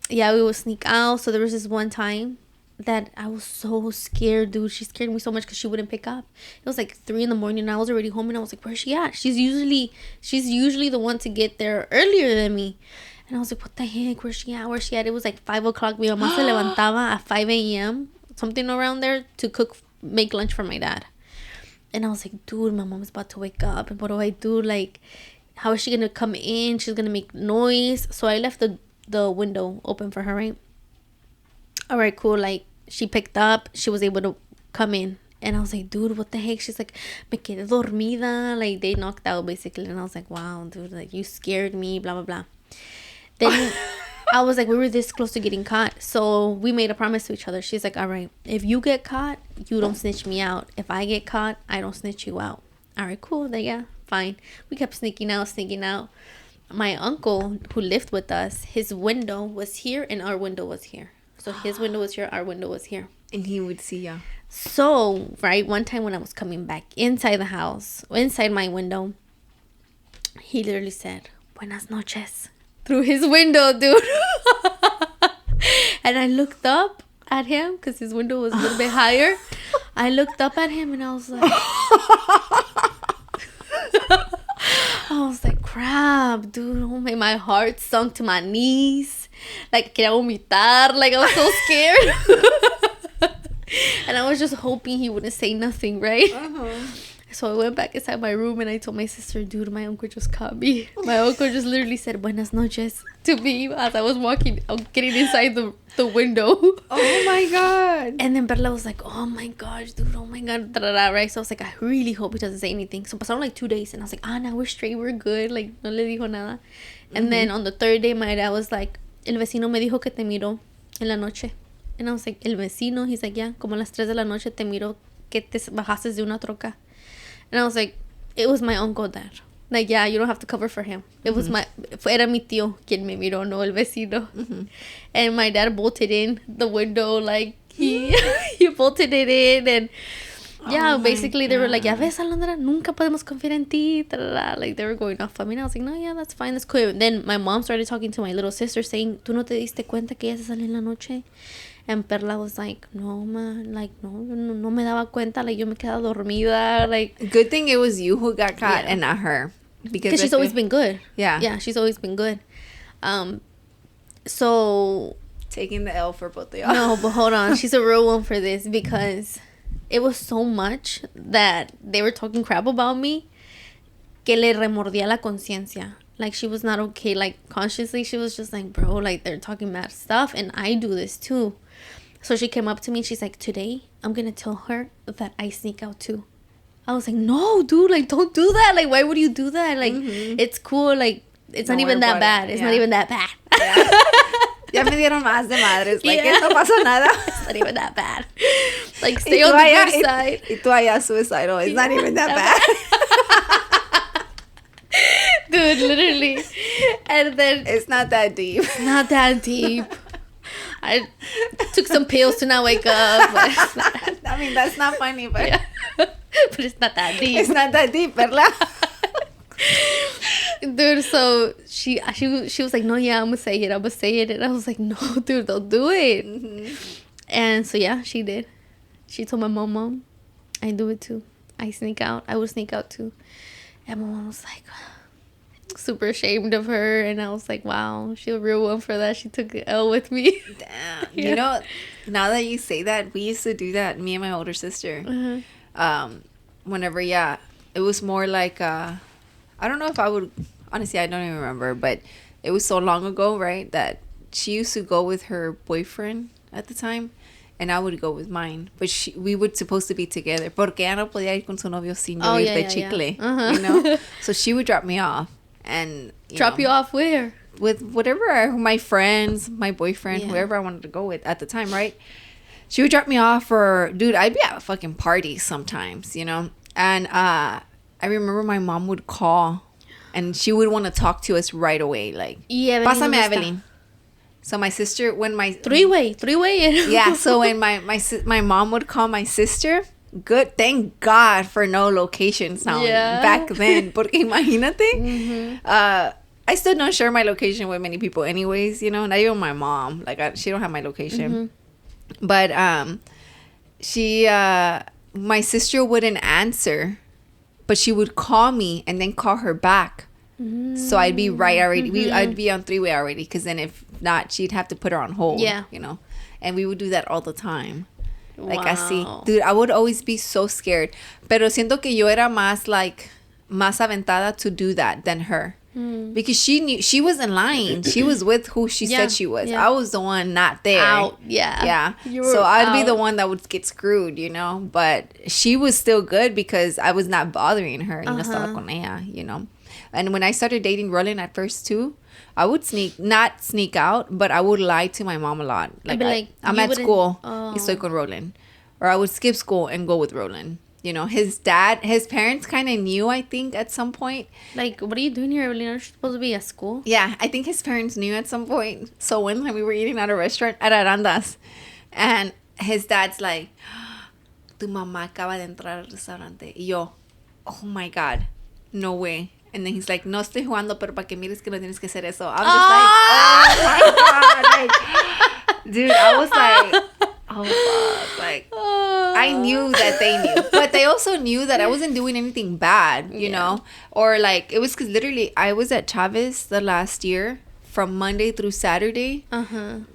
we would sneak out. So there was this one time that I was so scared, dude. She scared me so much because she wouldn't pick up. It was like 3 a.m. and I was already home, and I was like, where's she at? She's usually the one to get there earlier than me. And I was like, what the heck? Where's she at? It was like 5 o'clock. Mi mamá se levantaba at 5 a.m., something around there, to make lunch for my dad. And I was like, dude, my mom's about to wake up. And what do I do? Like, how is she going to come in? She's going to make noise. So I left the window open for her, right? All right, cool. Like, she picked up. She was able to come in. And I was like, dude, what the heck? She's like, me quedé dormida. Like, they knocked out, basically. And I was like, wow, dude, like, you scared me, blah, blah, blah. Then I was like, we were this close to getting caught. So we made a promise to each other. She's like, all right, if you get caught, you don't snitch me out. If I get caught, I don't snitch you out. All right, cool. Then, yeah, fine. We kept sneaking out. My uncle, who lived with us, his window was here and our window was here. So his window was here, our window was here. And he would see ya. So, right, one time when I was coming back inside the house, inside my window, he literally said, buenas noches, through his window, dude. And I looked up at him because his window was a little bit higher. I looked up at him and I was like, crap, dude. Oh my heart sunk to my knees. Like, quería vomitar. Like, I was so scared. And I was just hoping he wouldn't say nothing, right? So I went back inside my room and I told my sister, dude, my uncle just caught me. My uncle just literally said buenas noches to me as I was getting inside the window. Oh my God. And then Perla was like, oh my gosh, dude, oh my God, right? So I was like, I really hope he doesn't say anything. So pasaron like 2 days and I was like, now we're straight, we're good. Like, no le dijo nada. And then on the third day, my dad was like, el vecino me dijo que te miró en la noche. And I was like, el vecino? He's like, yeah, como a las 3 de la noche te miró que te bajaste de una troca. And I was like, it was my uncle, Dad. Like, yeah, you don't have to cover for him. It was era mi tío quien me miró, no el vecino. And my dad bolted in the window, like, he bolted it in. And yeah, basically they were like, ya ves, Alondra, nunca podemos confiar en ti. Like, they were going off on me. And I was like, no, yeah, that's fine, that's cool. And then my mom started talking to my little sister saying, ¿tú no te diste cuenta que ella se salió en la noche? And Perla was like, no, man, like, no me daba cuenta, like, yo me quedaba dormida, like. Good thing it was you who got caught and not her. Because she's always been good. Yeah. Yeah, she's always been good. So. Taking the L for both of y'all. No, but hold on. She's a real one for this because it was so much that they were talking crap about me que le remordía la conciencia. Like, she was not okay. Like, consciously, she was just like, bro, like, they're talking mad stuff. And I do this too. So she came up to me and she's like, today, I'm going to tell her that I sneak out too. I was like, no, dude, like, don't do that. Like, why would you do that? Like, it's cool. Like, it's not even that bad. It's not even that bad. Ya me dieron más de madres. Like, no pasa nada. It's not even that bad. Like, stay on the good side. Y tú allá suicidal. It's not even that bad. Dude, literally. And then it's not that deep. Not that deep. I took some pills to not wake up. But I mean, that's not funny, but but it's not that deep. It's not that deep, Perla. Dude, so she was like, no, yeah, I'm gonna say it. And I was like, no, dude, don't do it. And so yeah, she did. She told my mom, I do it too. I would sneak out too. And my mom was like, super ashamed of her. And I was like, wow, she's a real one for that. She took an L with me. Damn. You know, now that you say that, we used to do that, me and my older sister. Whenever, it was more like, I don't know if I would, honestly, I don't even remember, but it was so long ago, right, that she used to go with her boyfriend at the time, and I would go with mine. But we were supposed to be together, porque ella no podía ir con su novio sin yo ir de chicle, you know? So she would drop me off. And drop you off where? With whatever, my friends, my boyfriend, whoever I wanted to go with at the time, right? She would drop me off dude, I'd be at fucking parties sometimes, you know? And I remember my mom would call and she would want to talk to us right away. Like, pásame a Evelin. So my sister, when my... Three-way. Yeah, so when my mom would call my sister... Good, thank God for no location sound back then. Porque imagínate, I still don't share my location with many people anyways, you know, not even my mom. Like, she don't have my location. But my sister wouldn't answer, but she would call me and then call her back. So I'd be right already. I'd be on three-way already, because then if not, she'd have to put her on hold, you know. And we would do that all the time. Like, wow. así. Dude, I would always be so scared. Pero siento que yo era más, like, más aventada to do that than her. Because she knew, she wasn't lying. She was with who she said she was. Yeah. I was the one not there. Out. Yeah. Yeah. You were So I'd be the out. one that would get screwed, you know. But she was still good because I was not bothering her. Y no estaba con ella, you know. And when I started dating Rolling at first too, I would not sneak out, but I would lie to my mom a lot. Like, be like, I'm you at wouldn't- school. oh. Y estoy con Rolling. Or I would skip school and go with Rolling. You know, his parents kind of knew, I think, at some point. Like, what are you doing here, Evelyn? Aren't you supposed to be at school? Yeah, I think his parents knew at some point. So one time we were eating at a restaurant at Arandas, and his dad's like, tu mamá acaba de entrar al restaurante. Y yo, oh my God, no way. And then he's like, no estoy jugando, pero para que mires que no tienes que hacer eso. I'm just like, oh my God. Like, dude, I was like, oh fuck. Like, I knew that they knew. But they also knew that I wasn't doing anything bad, you know? Or like, it was because literally I was at Chavez the last year from Monday through Saturday.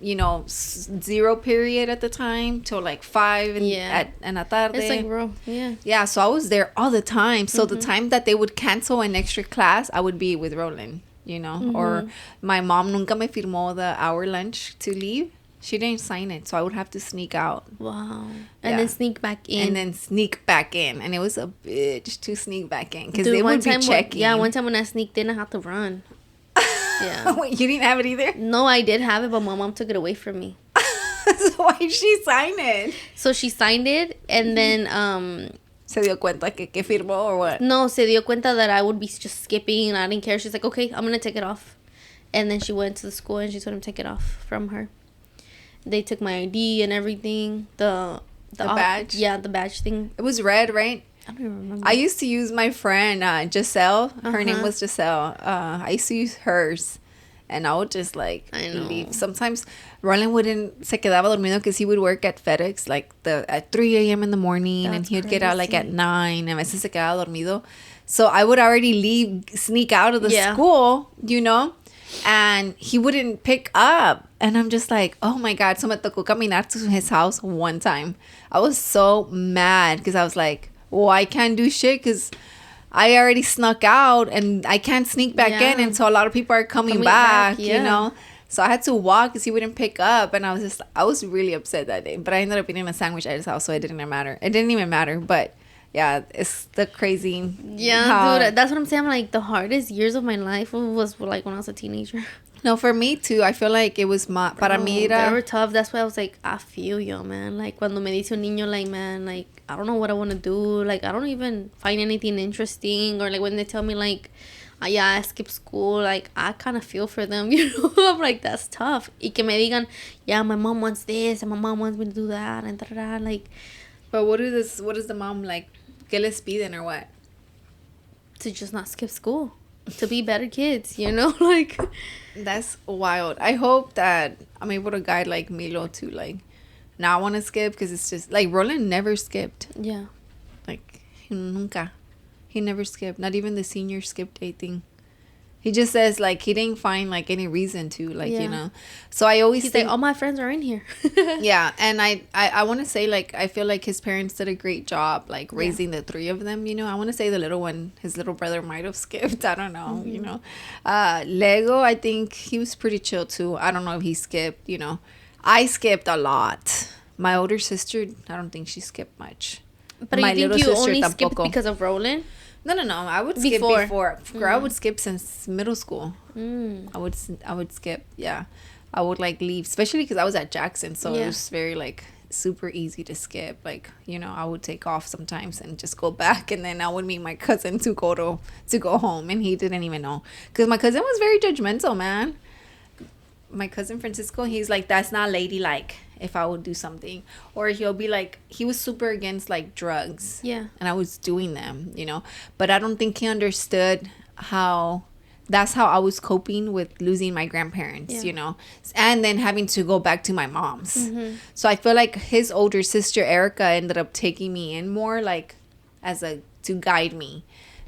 You know, 0 period at the time till like 5 in la tarde. It's like, bro, yeah. Yeah, so I was there all the time. So the time that they would cancel an extra class, I would be with Roland, you know? Or my mom nunca me firmó the hour lunch to leave. She didn't sign it, so I would have to sneak out. Wow. And then sneak back in. And then sneak back in. And it was a bitch to sneak back in. Because they would be checking. One time when I sneaked in, I had to run. Yeah. Wait, you didn't have it either? No, I did have it, but my mom took it away from me. So why did she sign it? So she signed it, and then... Se dio cuenta que firmó or what? No, se dio cuenta that I would be just skipping, and I didn't care. She's like, okay, I'm going to take it off. And then she went to the school, and she told him to take it off from her. They took my ID and everything. The badge? Yeah, the badge thing. It was red, right? I don't even remember. I used to use my friend, Giselle. Her name was Giselle. I used to use hers. And I would just, like, leave. Sometimes Roland se quedaba dormido because he would work at FedEx, like, at 3 a.m. in the morning. That's and he'd get out, like, at crazy. 9. And a veces se quedaba dormido. So I would already sneak out of the school, you know? And he wouldn't pick up. And I'm just like, oh my God. So me tocó caminar to his house one time. I was so mad because I was like, well, I can't do shit because I already snuck out and I can't sneak back in. And so a lot of people are coming back, you know. So I had to walk because he wouldn't pick up. And I was really upset that day. But I ended up eating a sandwich at his house, so it didn't matter. It didn't even matter. But yeah, it's the crazy. Yeah, dude, that's what I'm saying. Like, the hardest years of my life was like when I was a teenager. No, for me too. I feel like it was para mí era... They were tough. That's why I was like, I feel you, man. Like, cuando me dice un niño, like, man, like, I don't know what I want to do. Like, I don't even find anything interesting. Or, like, when they tell me, like, yeah, I skipped school. Like, I kind of feel for them, you know? I'm like, that's tough. Y que me digan, yeah, my mom wants this and my mom wants me to do that. And da-da-da. Like... But what is the mom, like, ¿qué les piden or what? To just not skip school. To be better kids, you know? Like... That's wild. I hope that I'm able to guide, like, Milo to, like, not want to skip because it's just, like, Roland never skipped. Yeah. Like, nunca. He never skipped. Not even the senior skip day thing. He just says, like, he didn't find, like, any reason to, like, you know. So I always He's think... like, all my friends are in here. Yeah, and I want to say, like, I feel like his parents did a great job, like, raising the 3 of them, you know. I want to say the little one, his little brother might have skipped. I don't know, you know. Lego, I think he was pretty chill, too. I don't know if he skipped, you know. I skipped a lot. My older sister, I don't think she skipped much. But My you think little you sister only skipped tampoco. because of Roland? No. I would skip before. Girl, I would skip since middle school. I would skip. Yeah, I would like leave, especially because I was at Jackson, so it was very like super easy to skip. Like, you know, I would take off sometimes and just go back, and then I would meet my cousin to go home, and he didn't even know because my cousin was very judgmental, man. My cousin Francisco, he's like, that's not ladylike if I would do something. Or he'll be like, he was super against like drugs. Yeah. And I was doing them, you know. But I don't think he understood that's how I was coping with losing my grandparents, you know. And then having to go back to my mom's. So I feel like his older sister, Erica, ended up taking me in more like to guide me.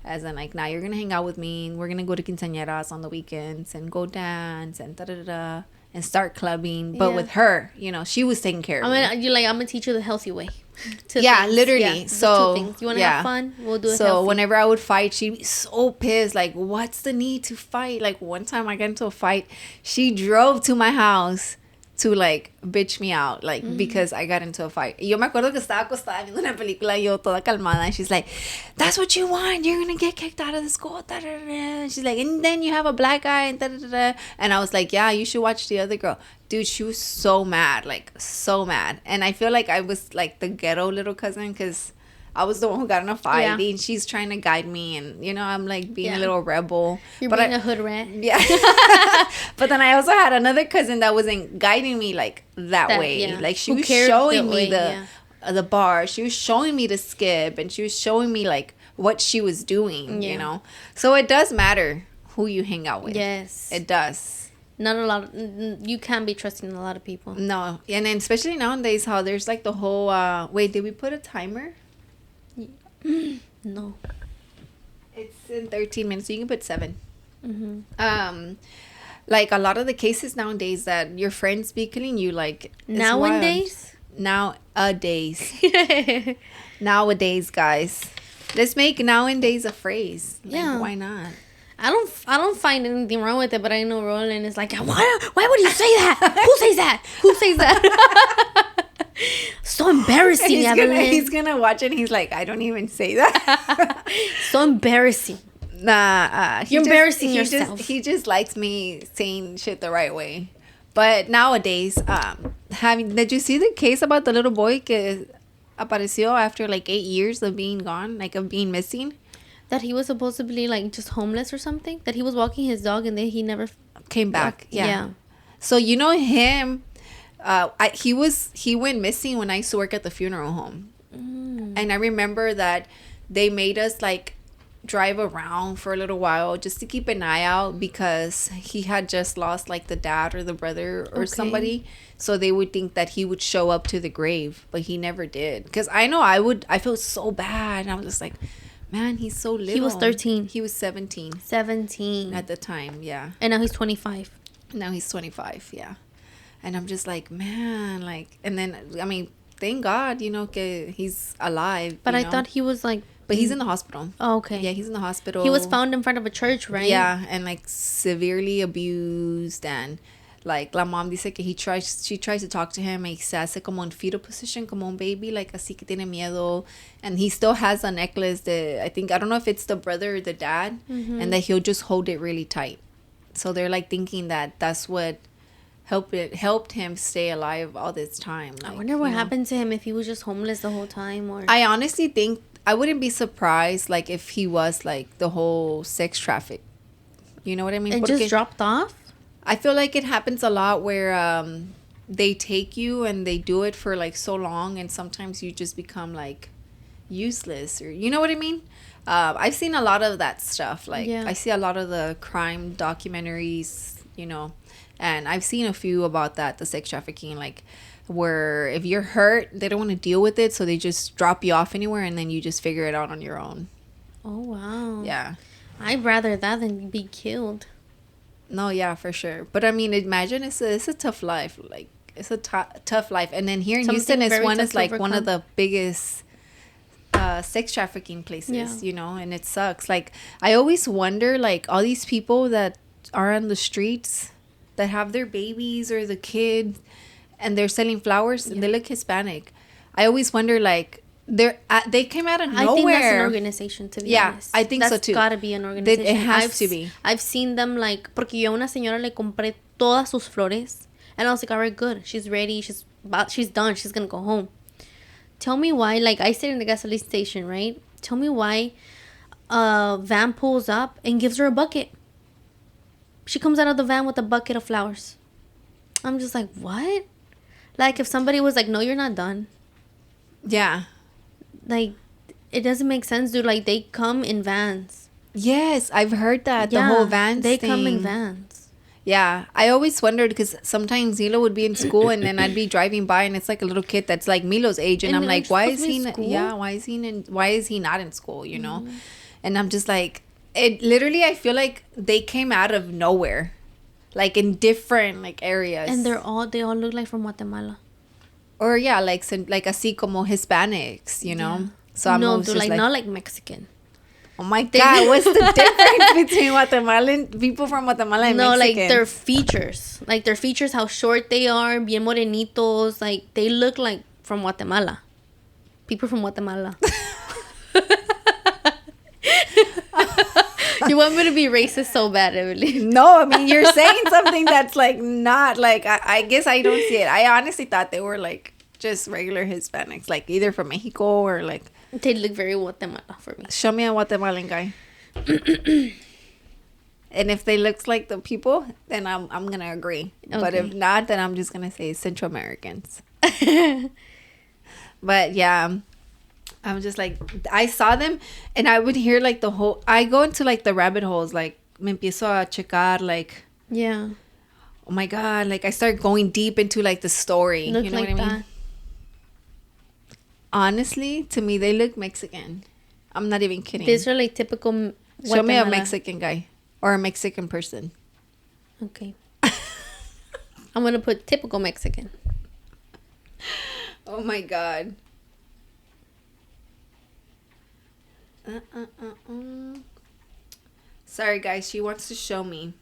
As in, like, now you're going to hang out with me. And we're going to go to quinceañeras on the weekends and go dance and da-da-da-da. and start clubbing. But Yeah. with her, you know, she was taking care of me. I'm gonna teach you the healthy way. Yeah, literally. The So, two things. You want to yeah. have fun? We'll do it So healthy. whenever I would fight, she'd be so pissed. Like, what's the need to fight? Like, one time I got into a fight, she drove to my house to like bitch me out, like because I got into a fight. Yo me acuerdo que estaba acostada viendo una película, yo toda calmada, and she's like, "That's what you want? You're gonna get kicked out of the school." Da, da, da. And she's like, "And then you have a black guy." And da, da, da, da. And I was like, "Yeah, you should watch the other girl." Dude, she was so mad, like so mad. And I feel like I was like the ghetto little cousin because I was the one who got in a fight, Yeah. and she's trying to guide me, and you know, I'm like being a little rebel. You're but being a hood rat. Yeah. But then I also had another cousin that wasn't guiding me like that way. Yeah. Like she Who was cared showing that me way, the bar. She was showing me to skip, and she was showing me like what she was doing, you know. So it does matter who you hang out with. Yes. It does. Not a lot. You can't be trusting a lot of people. No. And then especially nowadays how there's like the whole wait, did we put a timer? No. It's in 13 minutes, so you can put 7. Mm-hmm. Like a lot of the cases nowadays that your friends be killing you, like Nowadays? Nowadays. Nowadays, guys. Let's make nowadays a phrase. Like, Yeah. why not? I don't find anything wrong with it, but I know Roland is like, why would you say that? Who says that? Who says that? So embarrassing, Evelyn. He's gonna watch it and he's like, I don't even say that. So embarrassing. Nah, You're embarrassing yourself. He just likes me saying shit the right way. But nowadays, did you see the case about the little boy que apareció after like 8 years of being gone, like of being missing? That he was supposed to be like just homeless or something. That he was walking his dog and then he never Came back. Yeah. So you know him. He went missing when I used to work at the funeral home. And I remember that they made us like drive around for a little while just to keep an eye out because he had just lost like the dad or the brother or somebody, so they would think that he would show up to the grave, but he never did. Because I know I felt so bad, and I was just like, man, he's so little. He was 13. He was 17 17 at the time. Yeah. and now he's 25. Now he's 25. Yeah. And I'm just like, man, like, and then I mean, thank God, you know, he's alive. But you I know? thought he was like, But he's in the hospital. oh, okay. Yeah, he's in the hospital. He was found in front of a church, right? Yeah, and like severely abused, and like la mom dice que she tries to talk to him, y se hace como en fetal position, como un baby, like así que tiene miedo, and he still has a necklace that I don't know if it's the brother or the dad, and that he'll just hold it really tight. So they're like thinking that that's what helped him stay alive all this time. Like, I wonder what happened to him, if he was just homeless the whole time, or I honestly think I wouldn't be surprised like if he was like the whole sex traffic. You know what I mean? it just dropped off. I feel like it happens a lot where they take you and they do it for like so long, and sometimes you just become like useless, or you know what I mean? I've seen a lot of that stuff. Like I see a lot of the crime documentaries, you know, and I've seen a few about that, the sex trafficking, like where if you're hurt, they don't want to deal with it, so they just drop you off anywhere, and then you just figure it out on your own. Oh wow. Yeah. I'd rather that than be killed. No, yeah, for sure. But I mean, imagine it's a tough life. Like it's a tough life. And then here in Houston, is like one of the biggest sex trafficking places, you know, and it sucks. Like I always wonder, like all these people that are on the streets that have their babies or the kids, and they're selling flowers and they look Hispanic. I always wonder, like they came out of nowhere. I think that's an organization, to be honest. I think so too. That's gotta be an organization. It has to be. I've seen them, like, porque yo a una señora le compré todas sus flores, and I was like, all right, good. She's ready. She's done. She's gonna go home. Tell me why, like, I sit in the gasoline station, right? Tell me why a van pulls up and gives her a bucket. She comes out of the van with a bucket of flowers. I'm just like, what? Like, if somebody was like, no, you're not done. Yeah. Like, it doesn't make sense, dude. Like, they come in vans. Yes, I've heard that. Yeah, the whole vans they thing. come in vans. Yeah, I always wondered because sometimes Milo would be in school and then I'd be driving by and it's like a little kid that's like Milo's age, and I'm like, why is he not in school, you know? And I'm just like, it literally, I feel like they came out of nowhere. like in different like areas. And they all look like from Guatemala. Or yeah, like así como Hispanics, you know. Yeah. So I'm no, always they're just like not like Mexican. oh my God, what's the difference between Guatemalan people from Guatemala and no, Mexicans? like their features, how short they are, bien morenitos, like they look like from Guatemala. People from Guatemala. You want me to be racist so bad, Evelyn? No, I mean, you're saying something that's like not like, I guess I don't see it. I honestly thought they were like just regular Hispanics, like either from Mexico or like. They look very Guatemala for me. Show me a Guatemalan guy. And if they look like the people, then I'm gonna agree. Okay. But if not, then I'm just gonna say Central Americans. But yeah, I'm just like, I saw them and I would hear like I go into like the rabbit holes, like me empiezo a checar, like, yeah, oh my God, like I start going deep into like the story. Look you know like what I mean? that. Honestly, to me, they look Mexican. I'm not even kidding. These are like typical Guatemala. Show me a Mexican guy or a Mexican person. Okay. I'm going to put typical Mexican. Oh my God. Sorry, guys. She wants to show me.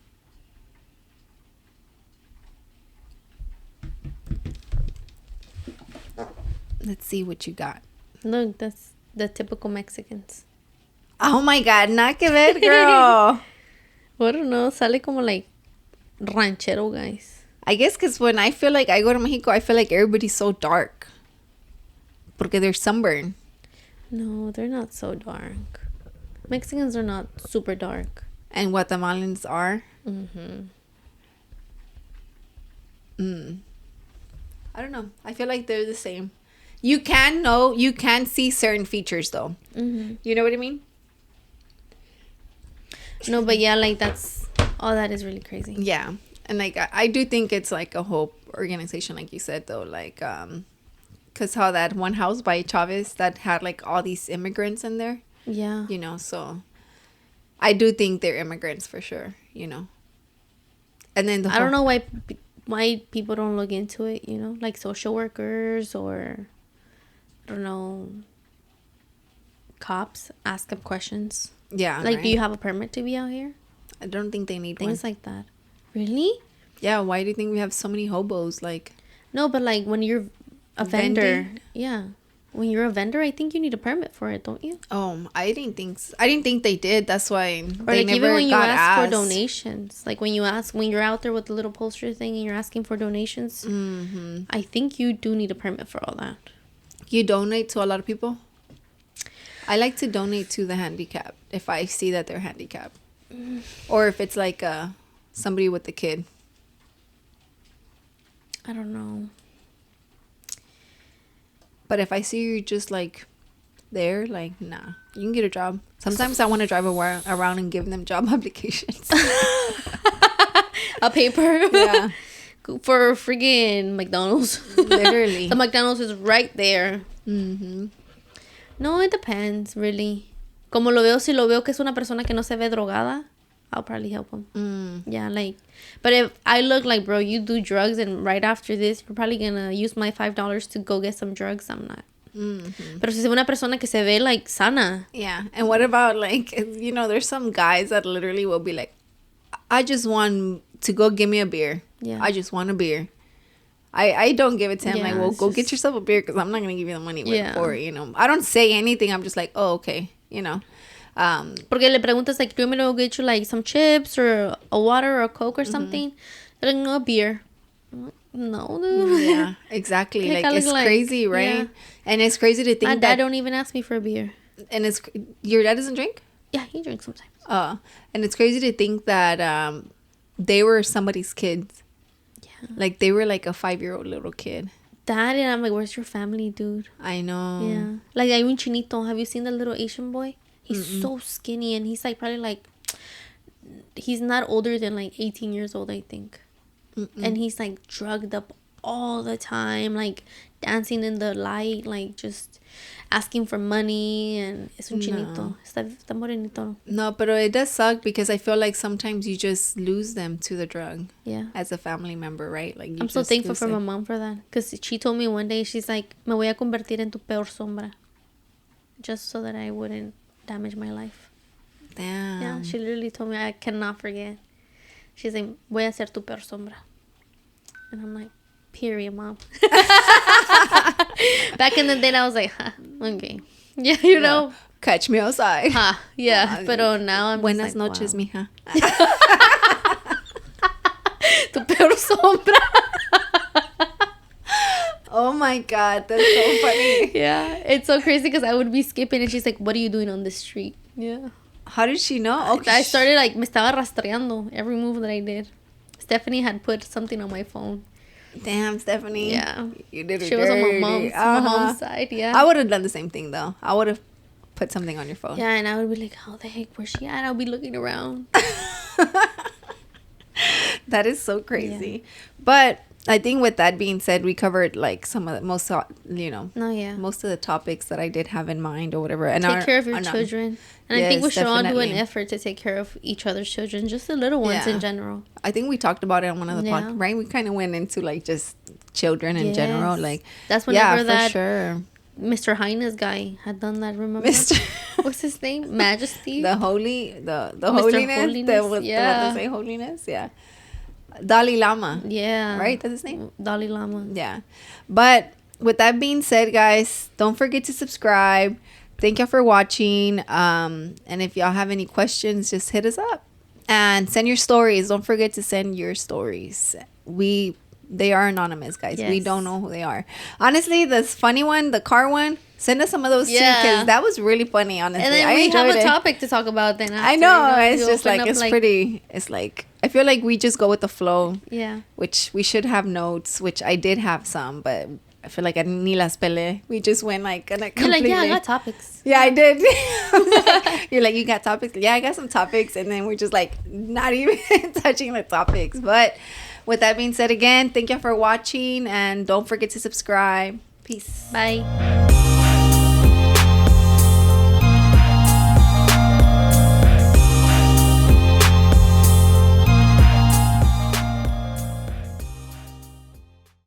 Let's see what you got. Look, that's the typical Mexicans. Oh my God. Nada que ver, girl. I don't know. Sale como like ranchero guys. I guess because when I feel like I go to Mexico, I feel like everybody's so dark. Porque they're sunburned. No, they're not so dark. Mexicans are not super dark. And Guatemalans are? Mm-hmm. I don't know. I feel like they're the same. You can see certain features though. Mm-hmm. You know what I mean? No, but yeah, like that's all that is really crazy. Yeah. And like I do think it's like a whole organization, like you said though, like because how that one house by Chavez that had like all these immigrants in there. Yeah. You know, so I do think they're immigrants for sure, you know. And then I don't know why people don't look into it, you know, like social workers or I don't know, cops ask them questions. Yeah. Like, right? do you have a permit to be out here? I don't think they need Things one. like that. Really? Yeah. Why do you think we have so many hobos? Like. No, but like when you're a vendor, vending? yeah. When you're a vendor, I think you need a permit for it, don't you? Oh, I didn't think they did. That's why Or they like never even when you got ask for asked. donations, like when you're out there with the little poster thing and you're asking for donations, Mm-hmm. I think you do need a permit for all that. You donate to a lot of people? I like to donate to the handicapped if I see that they're handicapped. Or if it's like somebody with a kid. I don't know. But if I see you just like there, like, nah, you can get a job. Sometimes I want to drive around and give them job applications. A paper? Yeah. For friggin' McDonald's. Literally. The McDonald's is right there. Mm-hmm. No, it depends, really. Como lo veo, si lo veo que es una persona que no se ve drogada, I'll probably help him. Mm. Yeah, like, but if I look like, bro, you do drugs and right after this, you're probably gonna use my $5 to go get some drugs, I'm not. Mm-hmm. Pero si es una persona que se ve, like, sana. Yeah. And what about, like, you know, there's some guys that literally will be like, I just want to go give me a beer. Yeah. I just want a beer. I don't give it to him. Yeah, like, well, it's go just- get yourself a beer because I'm not going to give you the money Yeah. for it, you know. I don't say anything. I'm just like, oh, okay, you know. Porque le preguntas, like, do you want me to go get you, like, some chips or a water or a Coke or something? They're like, no, a beer. I'm like, no, dude. Yeah, exactly. Like, Like, I it's look like- crazy, right? yeah. And it's crazy to think My that... dad don't even ask me for a beer. And it's... Your dad doesn't drink? Yeah, he drinks sometimes. And it's crazy to think that they were somebody's kids. Yeah. Like, they were like a 5-year-old little kid. Dad, and I'm like, where's your family, dude? I know. Yeah. Like, hay un chinito. Have you seen the little Asian boy? He's so skinny and he's like probably like, he's not older than like 18 years old, I think. And he's like drugged up all the time, like dancing in the light, like just, asking for money, and es un chinito. Está morenito. No, but it does suck because I feel like sometimes you just lose them to the drug. Yeah. As a family member, right? Like I'm so thankful for my mom for that. Because she told me one day, she's like, me voy a convertir en tu peor sombra. Just so that I wouldn't damage my life. Damn. Yeah, she literally told me, I cannot forget. She's like, voy a ser tu peor sombra. And I'm like, period, mom. Back in the day, I was like, okay. Yeah, you know. Catch me outside. Yeah, but now I'm Buenas just like, noches, wow. mija. Tu peor sombra. Oh my God, that's so funny. Yeah, it's so crazy because I would be skipping and she's like, what are you doing on the street? Yeah. How did she know? Okay. I started like, me estaba rastreando every move that I did. Stephanie had put something on my phone. Damn, Stephanie. Yeah. You did it. She was on my mom's side, yeah. I would have done the same thing though. I would have put something on your phone. Yeah, and I would be like, how the heck, where's she at? I'll be looking around. That is so crazy. Yeah. But I think with that being said, we covered like some of the most, most of the topics that I did have in mind or whatever. And take care of your children. And yes, I think we should all do an effort to take care of each other's children, just the little ones in general. I think we talked about it on one of the podcasts, right? We kind of went into like just children in general. Like, that's whenever for sure. Mr. Highness guy had done that, remember? What's his name? Majesty? The holiness? The one that say holiness? Yeah. Dalai Lama. Yeah. Right? That's his name? Dalai Lama. Yeah. But with that being said, guys, don't forget to subscribe. Thank y'all for watching. And if y'all have any questions, just hit us up. And send your stories. Don't forget to send your stories. They are anonymous, guys. Yes. We don't know who they are. Honestly, this funny one, the car one, send us some of those too, because that was really funny, honestly. And then we have a topic to talk about then after. I know. It's just like, it's like, I feel like we just go with the flow. Yeah. Which we should have notes, which I did have some, but I feel like I ni las pele. We just went like completely. You're like, yeah, I got topics. Yeah, I did. You're like, you got topics? Yeah, I got some topics. And then we're just like not even touching the topics. But with that being said, again, thank you for watching. And don't forget to subscribe. Peace. Bye.